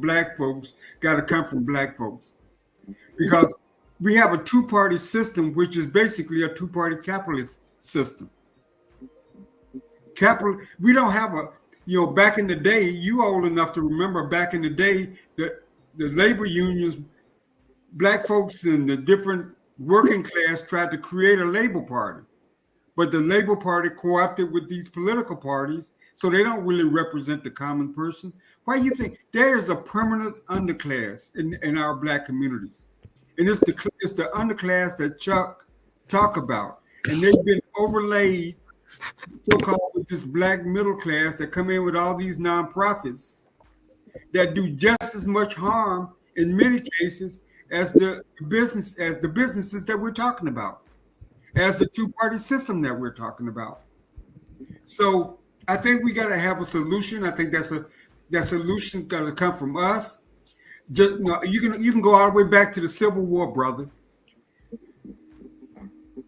black folks got to come from black folks because we have a two-party system, which is basically a two-party capitalist system. We don't have a, back in the day, you old enough to remember back in the day, the labor unions, black folks in the different working class tried to create a labor party. But the Labor Party co-opted with these political parties, so they don't really represent the common person. Why do you think there is a permanent underclass in our black communities? And it's the underclass that Chuck talk about. And they've been overlaid so-called with this black middle class that come in with all these nonprofits that do just as much harm in many cases as the businesses that we're talking about, as the two-party system that we're talking about. So I think we got to have a solution. I think that solution got to come from us. Just you can go all the way back to the Civil War, brother.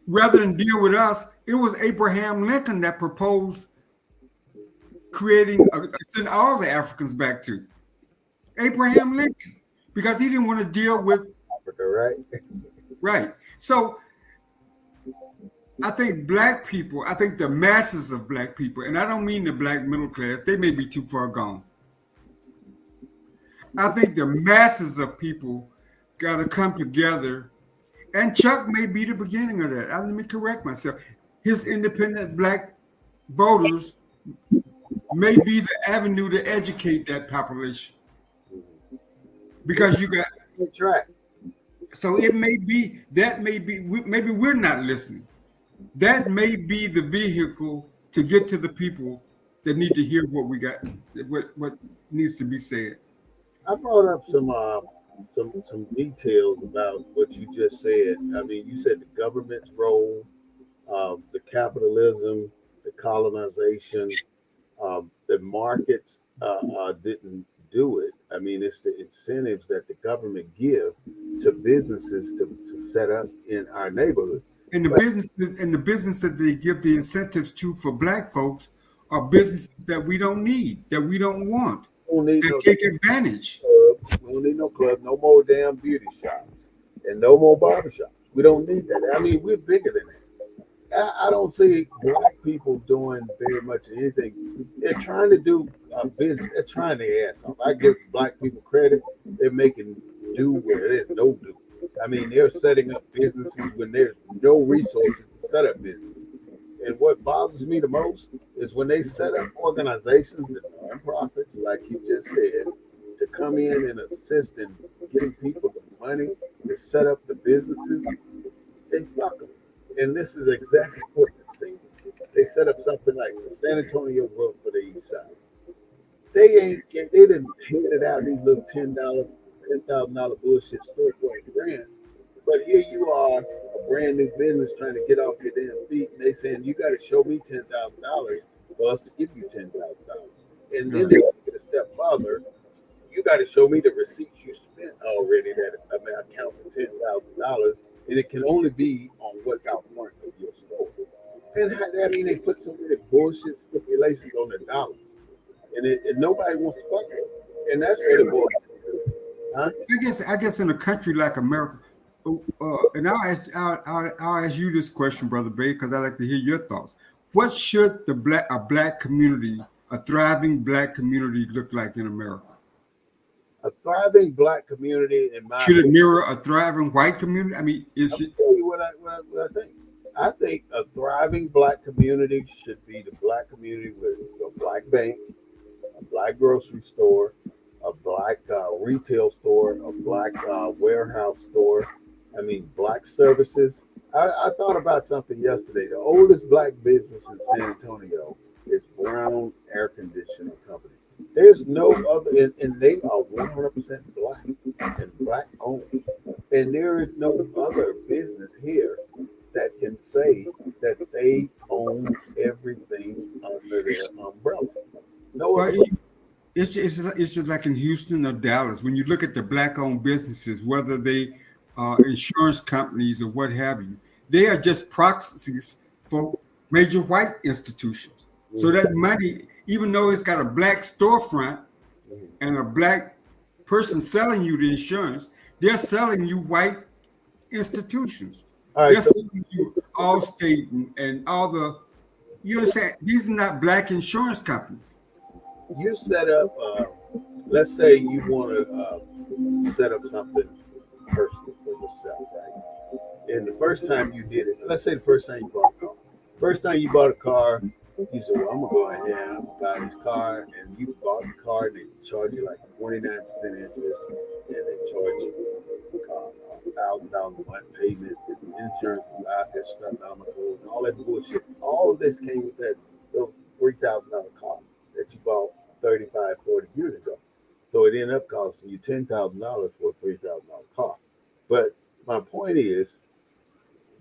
Rather than deal with us, it was Abraham Lincoln that proposed creating send all the Africans back to Abraham Lincoln because he didn't want to deal with Africa, right? Right. So I think black people, I think the masses of black people, and I don't mean the black middle class, they may be too far gone. I think the masses of people got to come together, and Chuck may be the beginning of that. Let me correct myself. His independent black voters may be the avenue to educate that population. Because you got... That's right. So it may be, maybe we're not listening. That may be the vehicle to get to the people that need to hear what we got, what needs to be said. I brought up some details about what you just said. I mean, you said the government's role, the capitalism, the colonization, the markets didn't do it. I mean, it's the incentives that the government give to businesses to set up in our neighborhood. And the businesses that they give the incentives to for black folks are businesses that we don't need, that we don't want, that take advantage. We don't need no club, no more damn beauty shops, and no more barbershops. We don't need that. I mean, we're bigger than that. I don't see black people doing very much anything. They're trying to do a business. They're trying to add something. I give black people credit. They're making do where there's no do. I mean, they're setting up businesses when there's no resources to set up business. And what bothers me the most is when they set up organizations, the nonprofits, like you just said, to come in and assist in getting people the money to set up the businesses, they fuck them. And this is exactly what they see. They set up something like the San Antonio Road for the East Side. They didn't hand it out these little $10,000 bullshit store grants. But here you are, a brand new business trying to get off your damn feet, and they saying you got to show me $10,000 for us to give you $10,000. And then they take it a step further. You got to show me the receipts you spent already that account for $10,000, and it can only be on what's out front of your store. And I mean, they put some really bullshit stipulations on the dollars, and nobody wants to fuck with it. And that's where the bullshit. Huh? I guess in a country like America, and I'll ask you this question, Brother Bay, because I like to hear your thoughts. What should a black community, a thriving black community, look like in America? A thriving black community, in my should it mirror a thriving white community? I mean, I'll tell you what I think. I think a thriving black community should be the black community with a black bank, a black grocery store, a black retail store, a black warehouse store. I mean, black services. I thought about something yesterday. The oldest black business in San Antonio is Brown Air Conditioning Company. There's no other, and they are 100% black and black owned. And there is no other business here that can say that they own everything under their umbrella. No other. It's just like in Houston or Dallas. When you look at the black-owned businesses, whether they are insurance companies or what have you, they are just proxies for major white institutions. So that money, even though it's got a black storefront and a black person selling you the insurance, they're selling you white institutions. All right, They're so selling you Allstate and all the. You understand? These are not black insurance companies. you set up. Let's say you want to set up something personal for yourself, right? And the first time you did it, let's say the first time you bought a car. First time you bought a car, you said, "Well, I'm gonna go ahead and I'm gonna buy this car," and you bought the car, and they charge you like 29% interest, and they charge you $1,000 a month payment, insurance, life, astronomical, and all that bullshit. All of this came with that $3,000 car that you bought 35, 40 years ago. So it ended up costing you $10,000 for a $3,000 car. But my point is,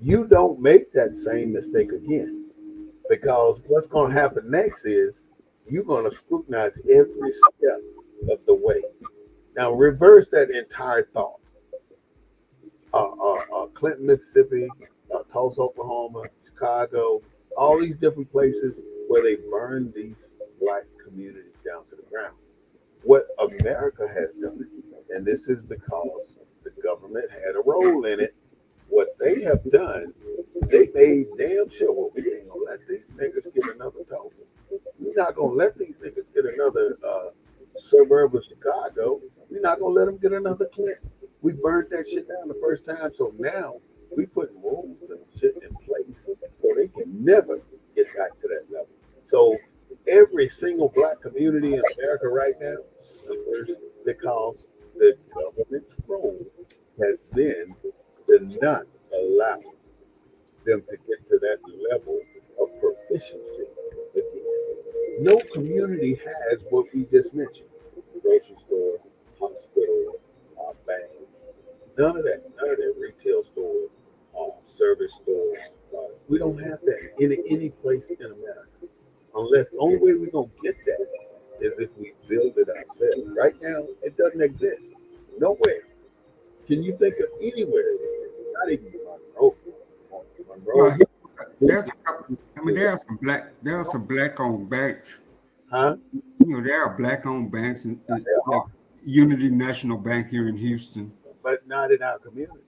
you don't make that same mistake again, because what's going to happen next is you're going to scrutinize every step of the way. Now, reverse that entire thought. Clinton, Mississippi, Tulsa, Oklahoma, Chicago, all these different places where they burn these black communities down to the ground. What America has done, and this is because the government had a role in it, what they have done, they made damn sure, well, we ain't gonna let these niggas get another Tulsa. We're not gonna let these niggas get another suburb of Chicago. We're not gonna let them get another Clinton. We burned that shit down the first time, so now we put rules and shit in place so they can never get back to that level. So every single black community in America right now suffers because the government's role has been to not allow them to get to that level of proficiency. No community has what we just mentioned: grocery store, hospital, bank. None of that. None of that retail store, service stores. We don't have that in any place in America. Unless the only way we're gonna get that is if we build it ourselves. Right now, it doesn't exist. Nowhere. Can you think of anywhere it exists? Not even Monroe. Well, there's a couple. I mean, there are some black-owned banks. Huh? You know, there are black-owned banks, like Unity National Bank here in Houston. But not in our community.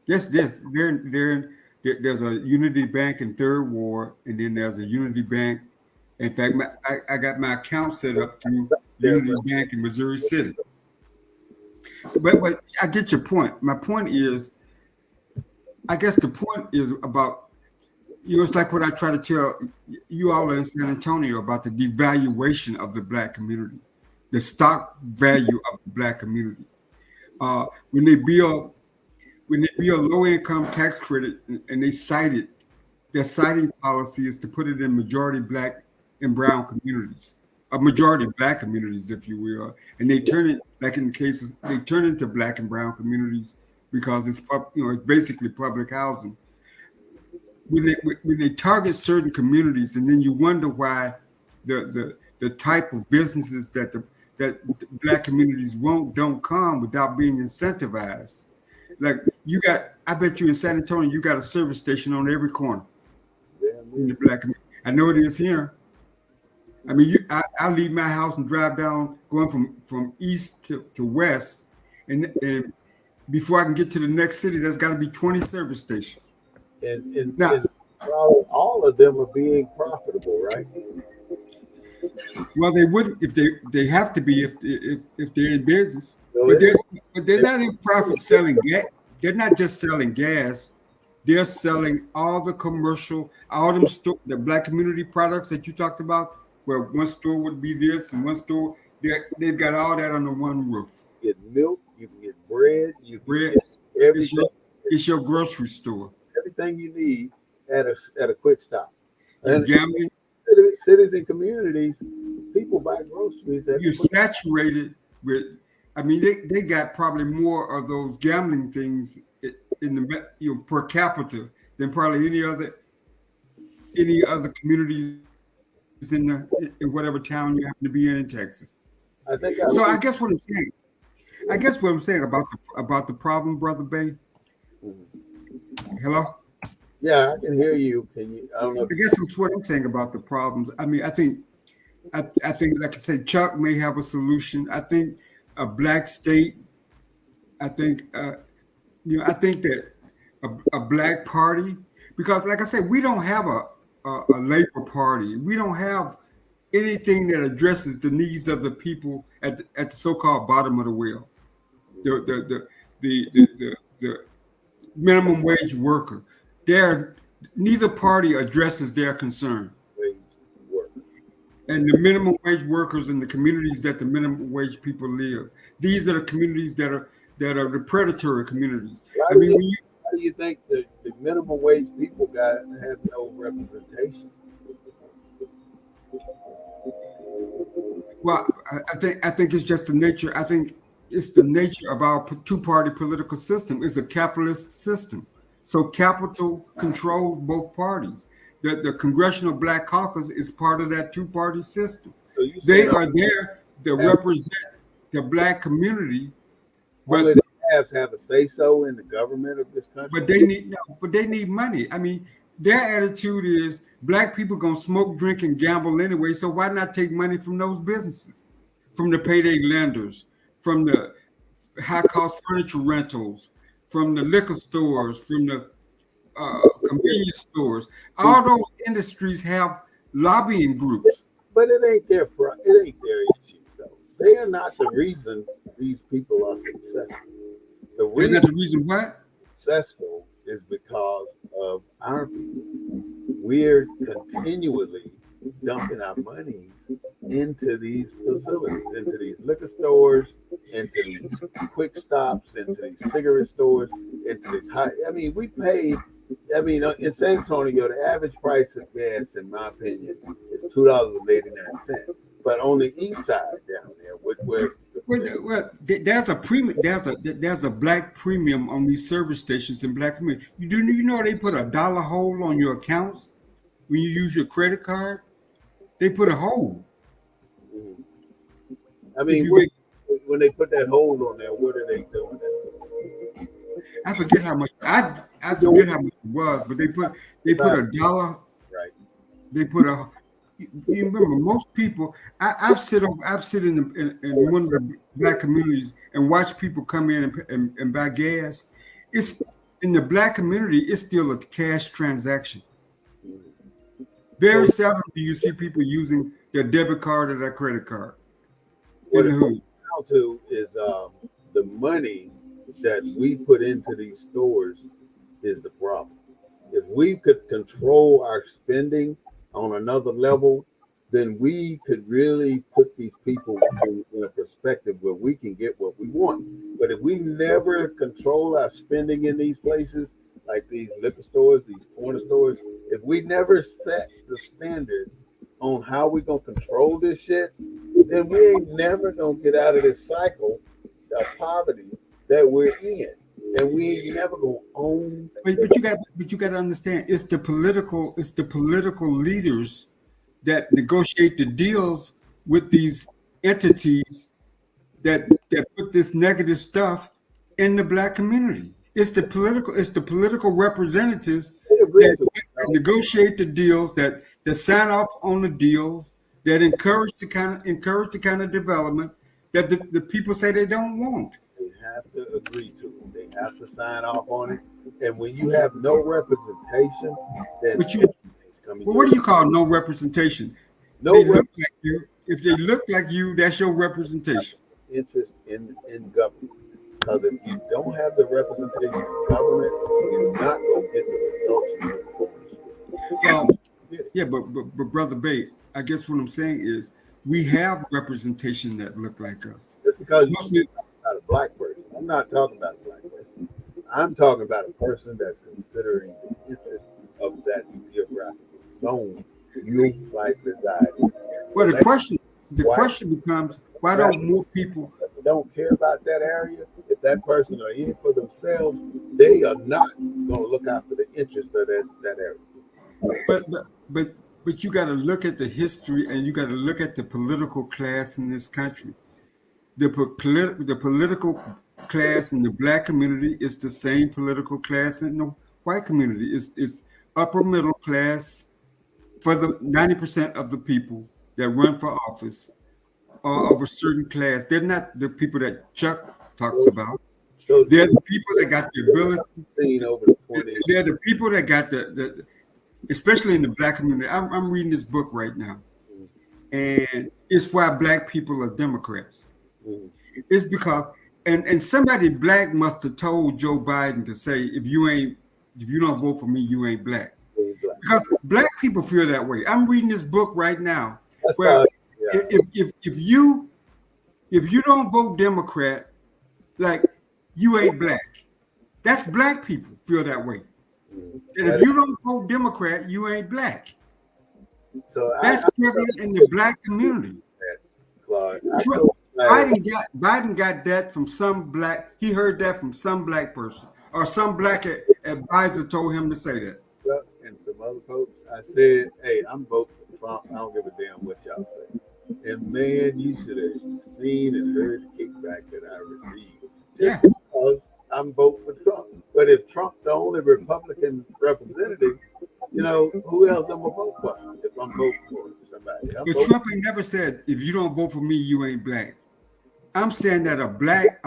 Yes, there's a Unity Bank in Third Ward, and then there's a Unity Bank. In fact, I got my account set up through Unity Bank in Missouri City. So, but I get your point. My point is, I guess the point is about, it's like what I try to tell you all in San Antonio about the devaluation of the black community, the stock value of the black community. When they build low income tax credit and they cite it, their citing policy is to put it in majority black and brown communities, a majority black communities, if you will, and they turn it, like in cases, they turn it into black and brown communities because it's basically public housing. When they target certain communities, and then you wonder why the type of businesses that black communities don't come without being incentivized. Like I bet you in San Antonio, you got a service station on every corner in the black community. I know it is here. I mean, I leave my house and drive down, going from east to west, and before I can get to the next city, there's got to be 20 service stations. And all of them are being profitable, right? Well, they wouldn't if they have to be if they're in business, but they're not in profit selling gas. They're not just selling gas. They're selling all the commercial, all them the black community products that you talked about, where one store would be this and one store they've got all that under one roof. You get milk, you can get bread, you can get everything. It's your grocery store. Everything you need at a quick stop. And gambling. Cities and communities, people buy groceries. You're saturated with. I mean, they got probably more of those gambling things in the per capita than probably any other communities in whatever town you happen to be in Texas. I guess what I'm saying about the problem, Brother Bay. Hello. Yeah, I can hear you. Can you? I don't know. I guess that's what I'm saying about the problems. I mean, I think, like I said, Chuck may have a solution. I think a black state. I think I think that a black party, because like I said, we don't have a labor party. We don't have anything that addresses the needs of the people at the so-called bottom of the well, the minimum wage worker. There, neither party addresses their concern. Wage work. And the minimum wage workers in the communities that the minimum wage people live. These are the communities that are the predatory communities. Why I do mean, you, why do you think the minimum wage people have no representation? well, I think it's just the nature. I think it's the nature of our two-party political system. It's a capitalist system, so capital controls both parties. The Congressional Black Caucus is part of that two-party system. So you They said are there to represent the black community, only but the haves have a say so in the government of this country. but they need money. I mean, their attitude is black people gonna smoke, drink, and gamble anyway. So why not take money from those businesses, from the payday lenders, from the high cost furniture rentals, from the liquor stores, from the convenience stores. All those industries have lobbying groups. But it ain't their issue though. They are not the reason these people are successful. The And reason that's the reason why. successful is because of our people. We're continually dumping our monies into these facilities, into these liquor stores, into these quick stops, into these cigarette stores, into these high. I mean, we pay. I mean, in San Antonio, the average price of gas, in my opinion, is $2.89. But on the east side down there, where There's a premium. There's a black premium on these service stations in black community. You know they put a dollar hold on your accounts when you use your credit card. They put a hold. I mean, If you when they put that hold on there, what are they doing? I forget how much. I forget how much it was, but they put a dollar. Right. They put a. You remember most people. I've sit in one of the black communities and watch people come in and buy gas. It's in the black community. It's still a cash transaction. Very seldom do you see people using their debit card or their credit card. What In the it hood. comes down to is the money that we put into these stores is the problem. If we could control our spending on another level, then we could really put these people in a perspective where we can get what we want. But if we never control our spending in these places, like these liquor stores, these corner stores, if we never set the standard on how we gonna control this shit, then we ain't never gonna get out of this cycle of poverty that we're in. And we ain't never gonna own. But you got to understand, it's the political leaders that negotiate the deals with these entities that put this negative stuff in the black community. It's the political representatives that negotiate the deals, that sign off on the deals, that encourage the kind of development that the people say they don't want. They have to agree to it. They have to sign off on it. And when you have no representation, then Well, what do you call no representation? no They look like you. If they look like you, that's your representation. interest in government. Because if you don't have the representation in government, you're not going to get the results. Yeah, but Brother Bate, I guess what I'm saying is we have representation that look like us. Just because you're talking about a black person, I'm not talking about a black person. I'm talking about a person that's considering the interest of that geographical zone you might reside in. Well, the question becomes, why don't more people? If they don't care about that area, if that person are in for themselves, they are not going to look out for the interest of that area. But you got to look at the history, and you got to look at the political class in this country. The political class in the black community is the same political class in the white community. It's upper middle class for the 90% of the people that run for office. of a certain class. They're not the people that Chuck talks about. So They're the people that got the ability. seen over the 20 They're the people that got the especially in the black community. I'm reading this book right now, and it's why black people are Democrats. Mhm. It's because and somebody black must have told Joe Biden to say if you don't vote for me, you ain't black. Black. Because black people feel that way. I'm reading this book right now That's where yeah. if you don't vote Democrat, like you ain't black. That's black people feel that way. And if you don't vote Democrat, you ain't black. So That's prevalent in the black community. Clark, Biden got that from some black. He heard that from some black person or some black advisor told him to say that. and some other folks, I said, hey, I'm voting for Trump. I don't give a damn what y'all say. And man, you should have seen and heard the kickback that I received. Just because I'm voting for Trump. But if Trump's the only Republican representative, you know, who else I'm gonna vote for? If I'm voting for somebody. But Trump ain't never said, if you don't vote for me, you ain't black. I'm saying that a black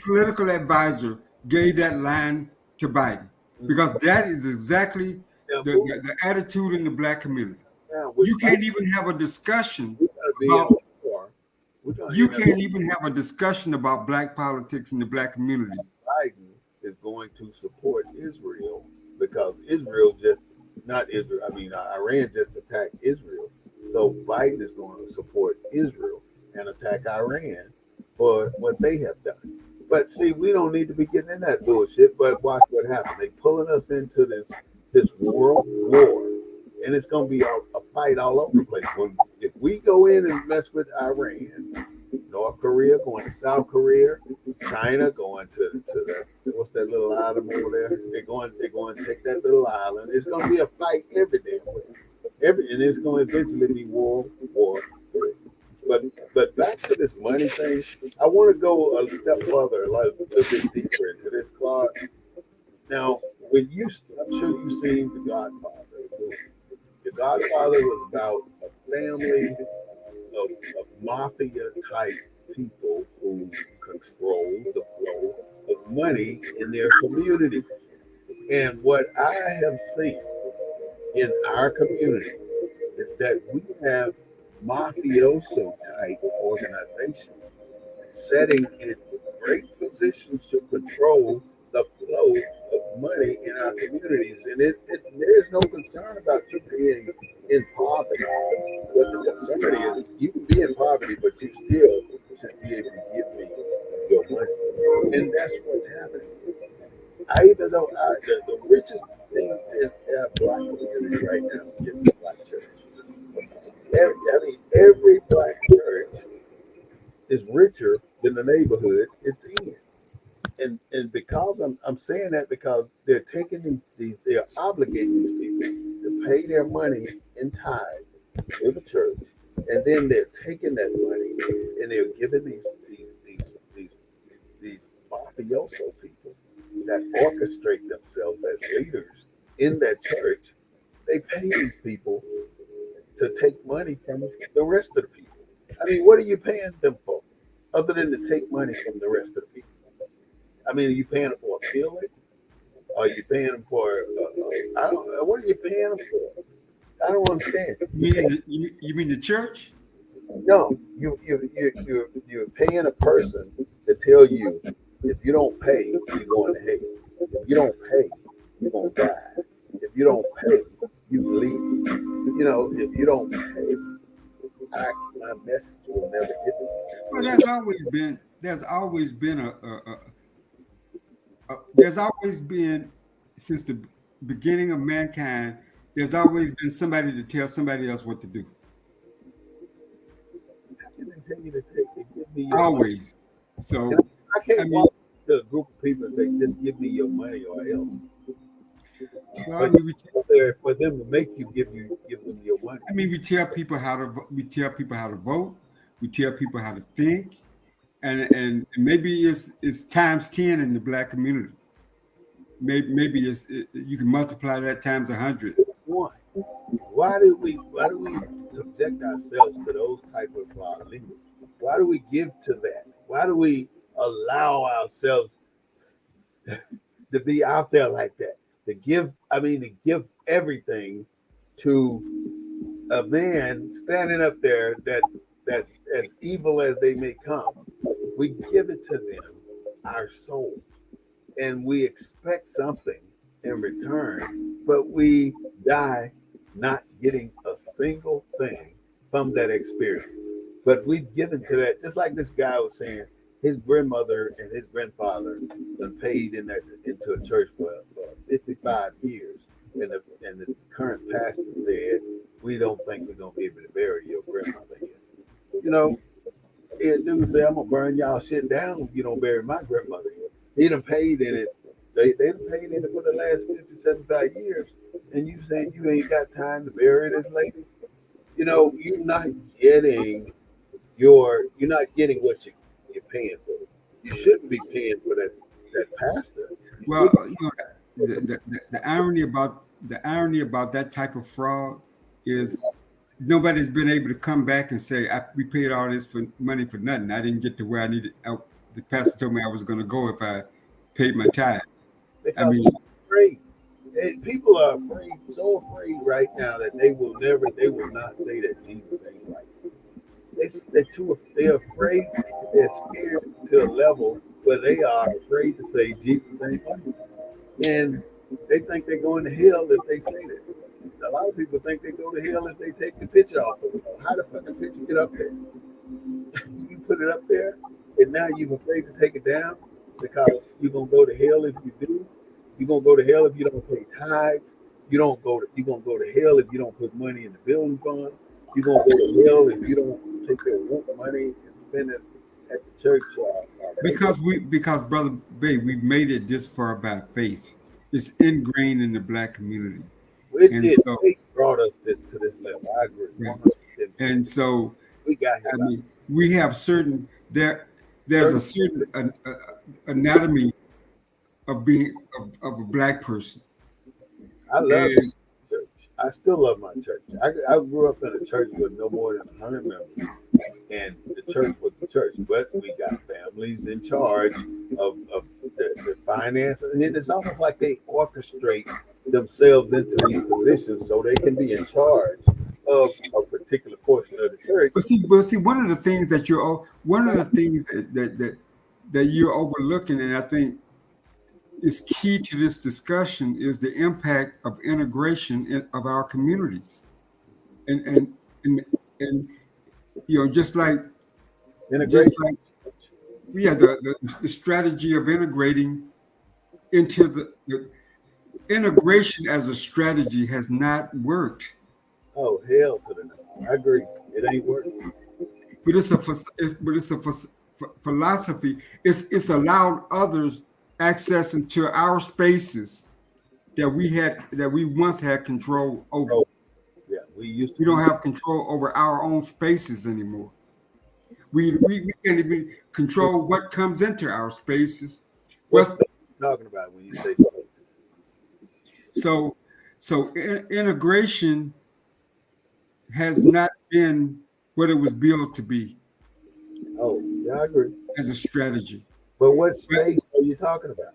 political advisor gave that line to Biden because that is exactly the attitude in the black community. You can't even have a discussion about, you can't even have a discussion about black politics in the black community. Biden is going to support Israel because Israel just, not Israel, I mean, Iran just attacked Israel. So Biden is going to support Israel and attack Iran for what they have done. But see, we don't need to be getting in that bullshit, but watch what happens. They pulling us into this world war, and it's going to be a fight all over the place. If we go in and mess with Iran, North Korea going to South Korea, China going to the what's that little island over there? They're going to take that little island. It's going to be a fight every damn way. And it's going to eventually be World War III. But back to this money thing, I want to go a step further, a little bit deeper into this, Clark. Now, I'm sure you've seen The Godfather. The Godfather was about a family of mafia type people who control the flow of money in their communities. And what I have seen in our community is that we have mafioso type organizations setting in great positions to control the flow of money in our communities. And there's no concern about you being in poverty. What the concern is, you can be in poverty, but you still should be able to give me your money. And that's what's happening. Even though the richest thing in our black community right now is the black church. Every black church is richer than the neighborhood it's in. And because I'm saying that because they're taking they're obligating these people to pay their money in tithes to the church, and then they're taking that money and they're giving these mafioso people that orchestrate themselves as leaders in that church. They pay these people to take money from the rest of the people. I mean, what are you paying them for, other than to take money from the rest of the people? I mean, are you paying them for a building? Are you paying them for? I don't know. What are you paying them for? I don't understand. You mean the church? No, you're paying a person to tell you if you don't pay, you're going to hell. If you don't pay, you're going to die. If you don't pay, you leave. You know, if you don't pay, my message will never get to you. Well, there's always been since the beginning of mankind, there's always been somebody to tell somebody else what to do. How can they tell you to give me your Always. Money? So I can't walk to a group of people and say, just give me your money or else. Well, I mean, for them to make you give them your money. I mean, we tell people how to vote. We tell people how to think, and maybe it's times 10 in the black community. Maybe you can multiply that times 100. Why do we subject ourselves to those type of leaders? Why do we give to that? Why do we allow ourselves to be out there like that? To give everything to a man standing up there that as evil as they may come, we give it to them, our souls, and we expect something in return, but we die not getting a single thing from that experience. But we've given to that, just like this guy was saying, his grandmother and his grandfather been paid into a church for 55 years. And the current pastor said, we don't think we're going to be able to bury your grandmother here. You know, dude said, I'm going to burn y'all shit down if you don't bury my grandmother here. He done paid in it. They done paid in it for the last 50, 75 years. And you saying you ain't got time to bury this lady? You know, you're not getting what you're paying for. You shouldn't be paying for that pastor. Well, you know, the irony about that type of fraud is nobody's been able to come back and say we paid all this for money for nothing. I didn't get to where I needed. The pastor told me I was going to go if I paid my tithe. Because I mean, afraid. People are afraid, so afraid right now that they will not say that Jesus ain't right. They're afraid. They're scared to a level where they are afraid to say Jesus ain't right. And they think they're going to hell if they say that. A lot of people think they go to hell if they take the picture off of it. How the fucking picture get up there? You put it up there, and now you're afraid to take it down because you're gonna go to hell if you do. You're gonna go to hell if you don't pay tithes. You're gonna go to hell if you don't put money in the building fund. You're gonna go to hell if you don't take your rent money and spend it at the church. Because Brother Bay, we've made it this far by faith. It's ingrained in the Black community. Faith brought us to this level. I agree. Right. And so we got here. I mean, we have there's a certain anatomy of being of a Black person. I love church. I still love my church. I grew up in a church with no more than 100 members, and the church was the church. But we got families in charge of the finances, and it's almost like they orchestrate themselves into these positions so they can be in charge of a particular portion of the church. But see, one of the things that you're overlooking, and I think is key to this discussion, is the impact of integration of our communities, and you know, just like the strategy of integrating into the integration as a strategy has not worked. Oh, hell to the no. I agree. It ain't working. But it's a philosophy. It's allowed others access into our spaces that we once had control over. Yeah, we don't have control over our own spaces anymore. We can't even control what comes into our spaces. What's talking about when you say spaces? So integration has not been what it was built to be. Oh, yeah, I agree. As a strategy. But what space are you talking about?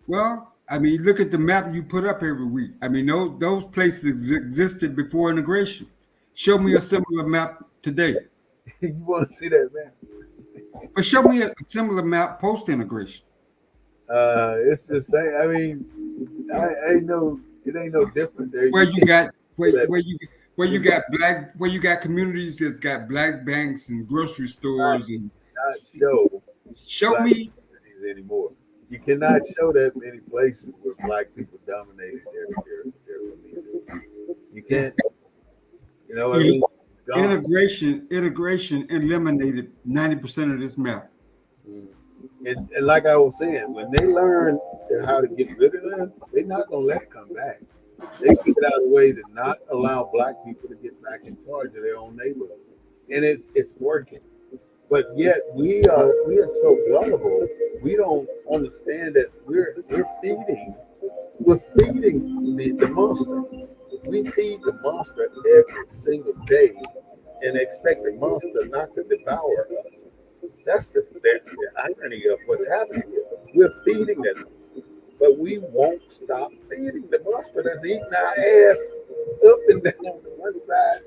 Well, I mean, look at the map you put up every week. I mean, those places existed before integration. Show me a similar map today. You want to see that map? But show me a similar map post integration. It's the same. I mean, it ain't no different there. Where you got communities that's got Black banks and grocery stores and show me anymore. You cannot show that many places where Black people dominated their community. You can't. You know what I mean? Integration eliminated 90% of this map. And like I was saying, when they learn how to get rid of them, they're not gonna let it come back. They figured out a way to not allow Black people to get back in charge of their own neighborhood, and it's working. But yet we are so gullible. We don't understand that we're feeding the monster. We feed the monster every single day and expect the monster not to devour us. That's the irony of what's happening here. We're feeding that monster, but we won't stop feeding the monster that's eating our ass up and down to one side.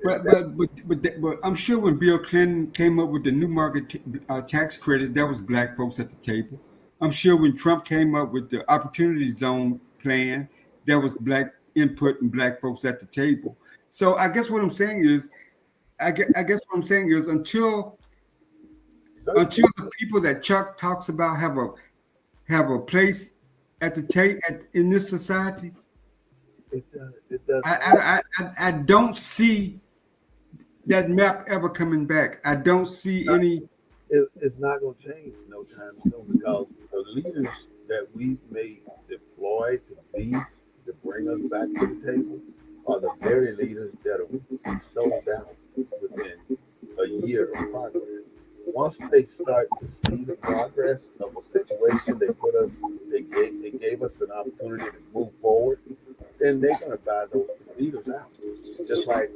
But I'm sure when Bill Clinton came up with the new market tax credits, that was black folks at the table. I'm sure when Trump came up with the opportunity zone plan, there was black input and black folks at the table. So I guess what I'm saying is, I guess what I'm saying is until the people that Chuck talks about have a place at the table in this society, It does. I don't see that map ever coming back. I don't see any. It's not going to change no time soon because the leaders that we may deploy to bring us back to the table are the very leaders that will be sold out within a year of progress. Once they start to see the progress of a situation they gave us an opportunity to move forward, then they're going to buy those leaders out. Just like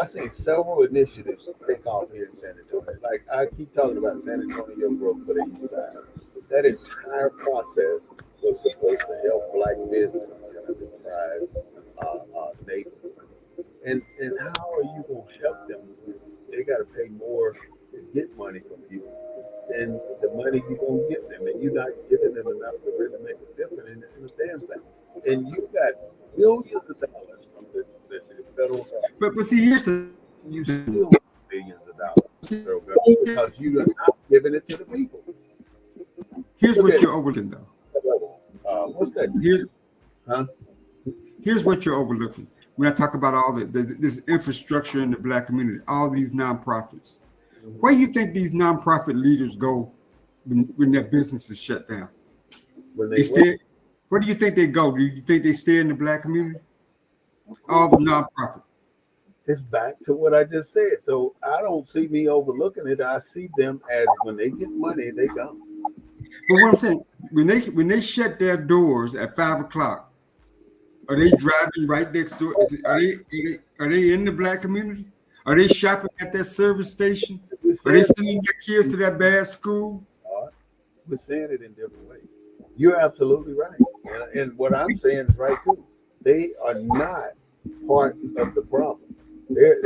I see several initiatives take off here in San Antonio. Like I keep talking about San Antonio growth for the East Side. That entire process was supposed to help black business thrive neighborhood. And how are you going to help them? They got to pay more to get money from you than the money you're going to give them, and you're not giving them enough to really make a difference in the damn thing. And you got billions of dollars from the federal government. But see, here's You still have billions of dollars from the federal government because you are not giving it to the people. here's what you're overlooking, though. What's that? Huh? Here's what you're overlooking. When I talk about all this infrastructure in the black community, all these nonprofits, where do you think these nonprofit leaders go when their business is shut down? When They stay. Where do you think they go? Do you think they stay in the black community? All the nonprofit. It's back to what I just said. So I don't see me overlooking it. I see them as when they get money, they go. But what I'm saying, when they shut their doors at 5 o'clock, are they driving right next door? Are they in the black community? Are they shopping at that service station? Are they sending their kids to that bad school? We're saying it in different ways. You're absolutely right. And what I'm saying is right too. They are not part of the problem. They're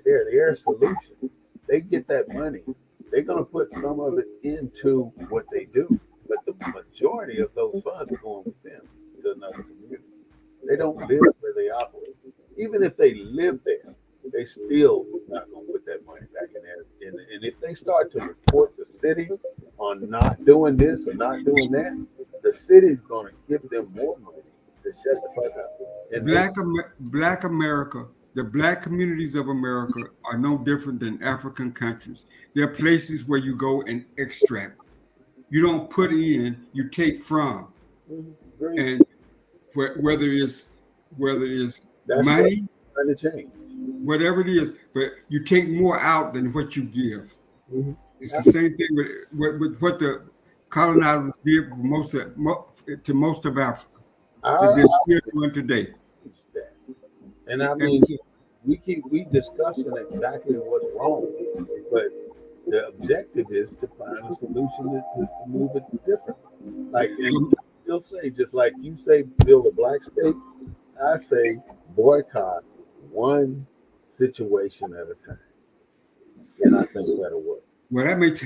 their solution. They get that money. They're gonna put some of it into what they do, but the majority of those funds are going with them to another community. They don't live where they operate. Even if they live there, they still not gonna put that money back in there. And if they start to report the city on not doing this or not doing that, the city's gonna give them more money to shut the fuck up. And Black America, the black communities of America are no different than African countries. They're places where you go and extract. You don't put in, you take from. And whether it's that's money, trying to change. whatever it is, but you take more out than what you give. Mm-hmm. It's the same thing with what the colonizers did to most of Africa. That they're still doing today. And I mean, we discussing exactly what's wrong, but the objective is to find a solution to move it different. Like and you'll say, just like you say, build a black state. I say boycott one situation at a time, and I think that'll work. Well, that makes.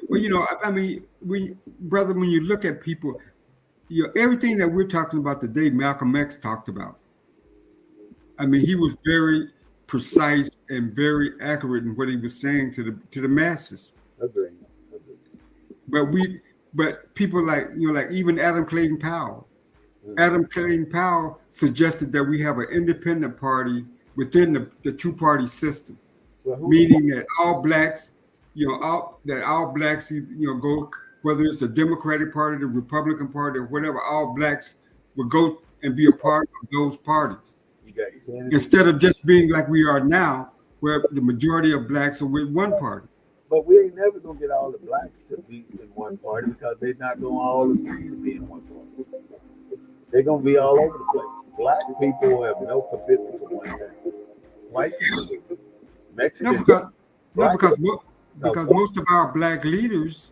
Well, I mean, when you look at people, everything that we're talking about today, Malcolm X talked about. I mean, he was very precise and very accurate in what he was saying to the masses. Agreed. But people like even Adam Clayton Powell. Adam Clayton Powell suggested that we have an independent party within the two-party system, meaning that all blacks, all blacks, go, whether it's the Democratic Party, the Republican Party, or whatever, all blacks would go and be a part of those parties. Instead of just being like we are now, where the majority of blacks are with one party. But we ain't never gonna get all the blacks to be in one party because they're not gonna all agree to be in one party. They're gonna be all over the place. Black people have no commitment to one thing. White people, do. No, Mexican, because no, black, because most of our black leaders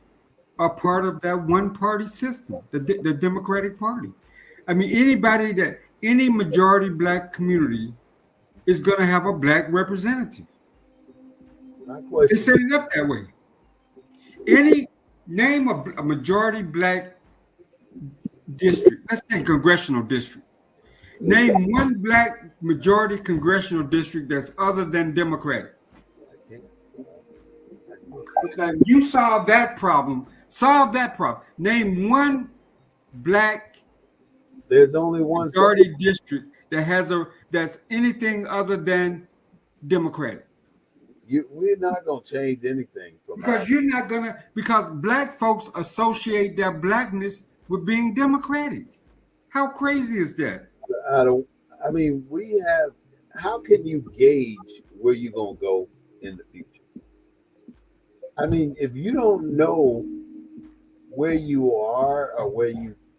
are part of that one party system, the Democratic Party. I mean, any majority black community is going to have a black representative. not They question. set it up that way. Any name a majority black district. Let's say congressional district. Name one black majority congressional district that's other than Democratic. Now, you solve that problem. Solve that problem. Name one black There's only one. majority district that's anything other than Democratic. We're not gonna change anything from Because you're not gonna because black folks associate their blackness with being Democratic. How crazy is that? I mean, we have. How can you gauge where you're gonna go in the future? I mean, if you don't know where you are or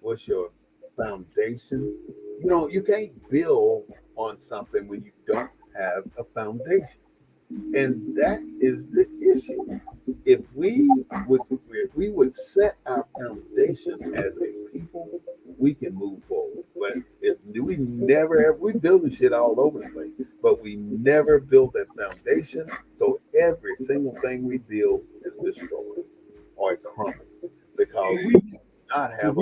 what's your foundation, you can't build on something when you don't have a foundation. And that is the issue. If we would set our foundation as a people, we can move forward. But if we building shit all over the place, but we never build that foundation. So every single thing we build is destroyed or it crumbles because we do not have.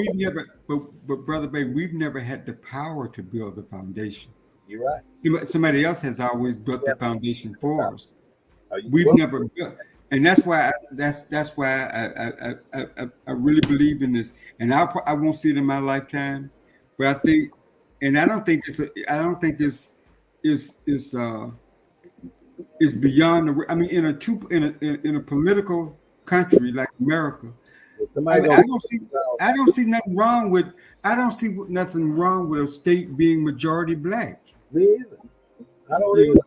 But Brother Bay, we've never had the power to build the foundation. You're right. Somebody else has always built the foundation for us. We've Well, never built, and that's why I really believe in this. And I won't see it in my lifetime, but I think, and I don't think it's beyond the. I mean, in a political country like America, I don't see nothing wrong with a state being majority black. Me either. I don't even.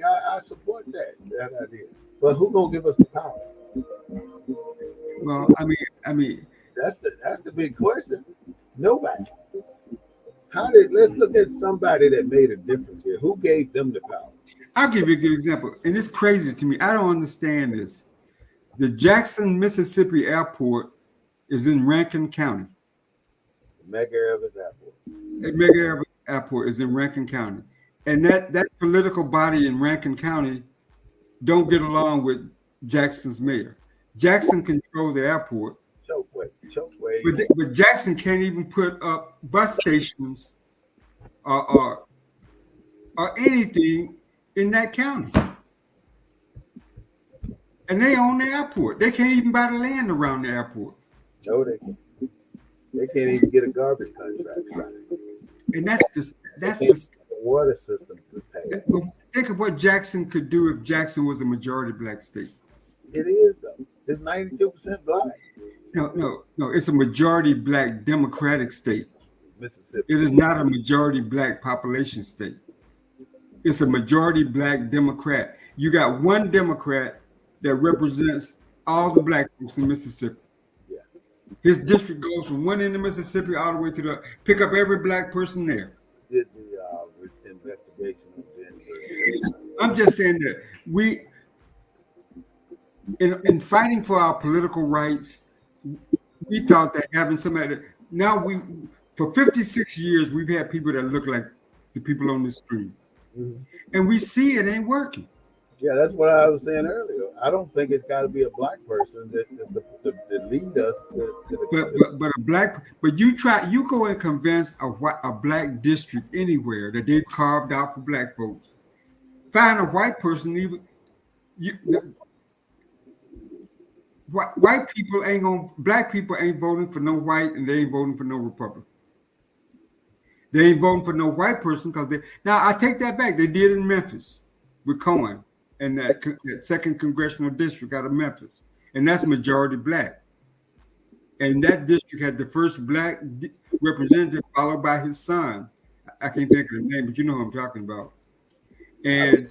I support that idea. But who gonna give us the power? Well, I mean, that's the big question. Nobody. Let's look at somebody that made a difference here. Who gave them the power? I'll give you a good example, and it's crazy to me. I don't understand this. The Jackson, Mississippi airport is in Rankin County. Medgar Evers Airport. Medgar Evers Airport is in Rankin County. And that political body in Rankin County don't get along with Jackson's mayor. Jackson controls the airport. Chokeway. But Jackson can't even put up bus stations or anything in that county. And they own the airport. They can't even buy the land around the airport. No, they can't. They can't even get a garbage contract signed. And that's the water system to pay. Think of what Jackson could do if Jackson was a majority black state. It is though. It's 92% black. No. It's a majority black Democratic state. Mississippi. It is not a majority black population state. It's a majority black Democrat. You got one Democrat that represents all the black folks in Mississippi. Yeah. His district goes from one end of Mississippi all the way to pick up every black person there. Did the investigation of I'm just saying that we, in fighting for our political rights, we thought that having somebody, for 56 years, we've had people that look like the people on the screen. Mm-hmm. And we see it ain't working. Yeah, that's what I was saying earlier. I don't think it's got to be a black person that lead us to the. But you go and convince a black district anywhere that they've carved out for black folks. Find a white person, black people ain't voting for no white, and they ain't voting for no Republican. They ain't voting for no white person now I take that back. They did in Memphis with Cohen and that second congressional district out of Memphis, and that's majority black. And that district had the first black representative, followed by his son. I can't think of the name, but you know who I'm talking about. And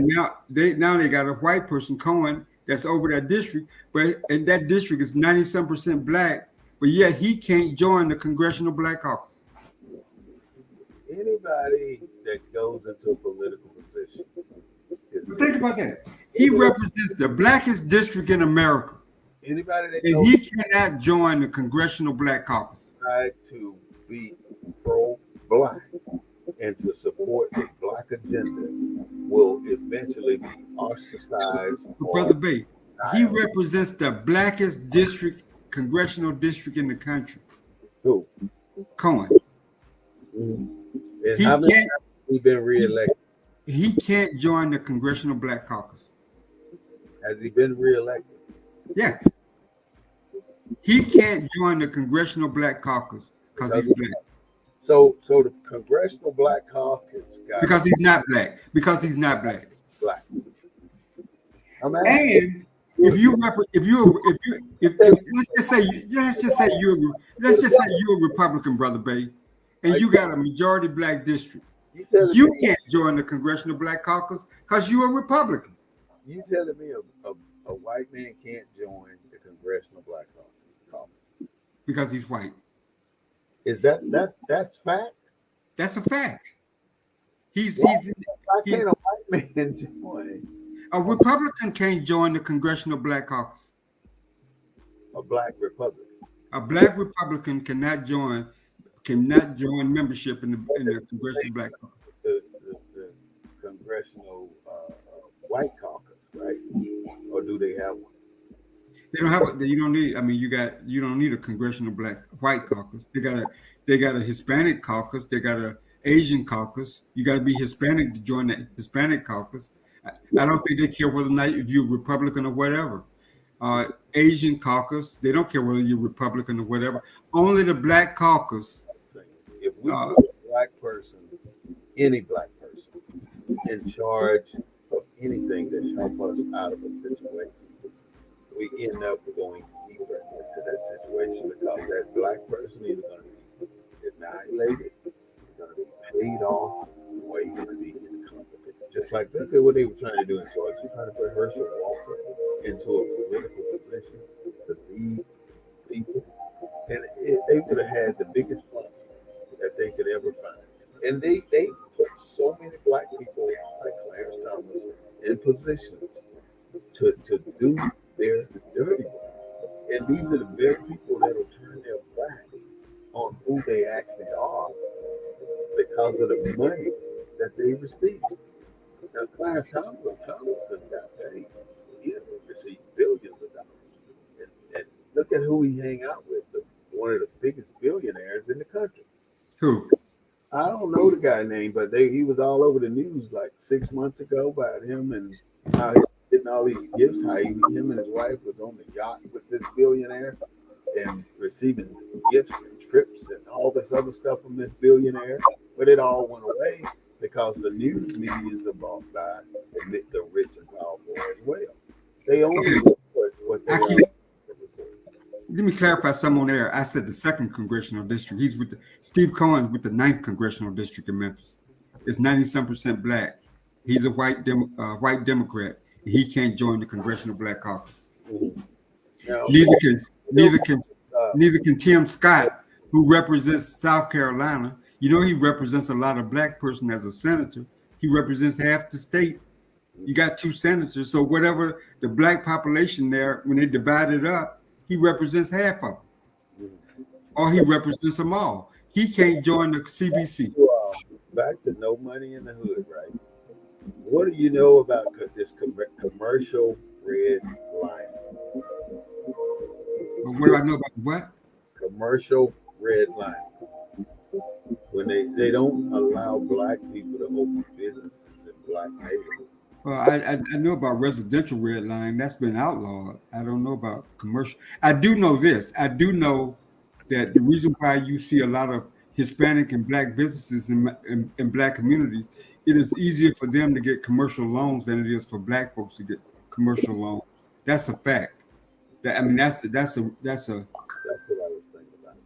now they got a white person, Cohen, that's over that district, and that district is 97% black, but yet he can't join the Congressional Black Caucus. anybody that goes into a political position But think about that. He represents the blackest district in America, anybody that and goes he cannot join the Congressional Black Caucus try to be pro-black and to support a black agenda will eventually be ostracized or Brother Bay. He represents the blackest district, congressional district in the country. who? Cohen. And He how many can't. times has he been reelected? He can't join the Congressional Black Caucus. Has he been reelected? Yeah. He can't join the Congressional Black Caucus because he's black. So the Congressional Black Caucus got Because he's not black. Because he's not black. black. I'm asking. And if let's just say you're a Republican, Brother Bay, and you got a majority black district, you can't join the Congressional Black Caucus because you're a Republican. You telling me a white man can't join the Congressional Black Caucus Because he's white. Is that's fact? That's a fact. Why can't a white man join A Republican can't join the Congressional Black Caucus. a black Republican? A black Republican cannot join membership in the Congressional Black Caucus. The Congressional White Caucus, right? Or do they have one? They don't have. You don't need. I mean, you don't need a Congressional White Caucus. They got a Hispanic caucus. They got a Asian caucus. You got to be Hispanic to join the Hispanic caucus. I don't think they care whether or not if you're Republican or whatever. Asian caucus, they don't care whether you're Republican or whatever. Only the Black caucus. If we put a black person, any black person, in charge of anything that help us out of a situation, we end up going deeper into that situation because that black person is going to be annihilated, he's going to be paid off, or he's going to be incompetent. Just like look at what they were trying to do in Georgia. They're trying to put Herschel Walker into a political position to lead people. And they would have had the biggest fun that they could ever find. And they put so many black people like Clarence Thomas in positions to do their dirty work. And these are the very people that will turn their back on who they actually are because of the money that they receive. Now, Clarence Thomas got paid. He received billions of dollars. And look at who he hang out with, one of the biggest billionaires in the country. Who? I don't know the guy's name, but he was all over the news like 6 months ago about him and how he was getting all these gifts, how him and his wife was on the yacht with this billionaire and receiving gifts and trips and all this other stuff from this billionaire. But it all went away because the news media are bought by the rich and powerful as well. They only report what they want. Let me clarify some on there. I said the 2nd Congressional District. He's with Steve Cohen with the 9th Congressional District in Memphis. It's 97% black. He's a white Democrat. He can't join the Congressional Black Caucus. Now, Neither can Tim Scott, who represents South Carolina. You know, he represents a lot of black person as a senator. He represents half the state. You got 2 senators. So whatever the black population there, when they divide it up, he represents half of them. Or he represents them all. He can't join the CBC. Back to no money in the hood, right? What do you know about this commercial red line? What do I know about what? Commercial red line. When they don't allow black people to open businesses in black neighborhoods. Well, I know about residential red line. That's been outlawed. I don't know about commercial. I do know this. I do know that the reason why you see a lot of Hispanic and black businesses in black communities, it is easier for them to get commercial loans than it is for black folks to get commercial loans. That's a fact. That's what I was thinking about.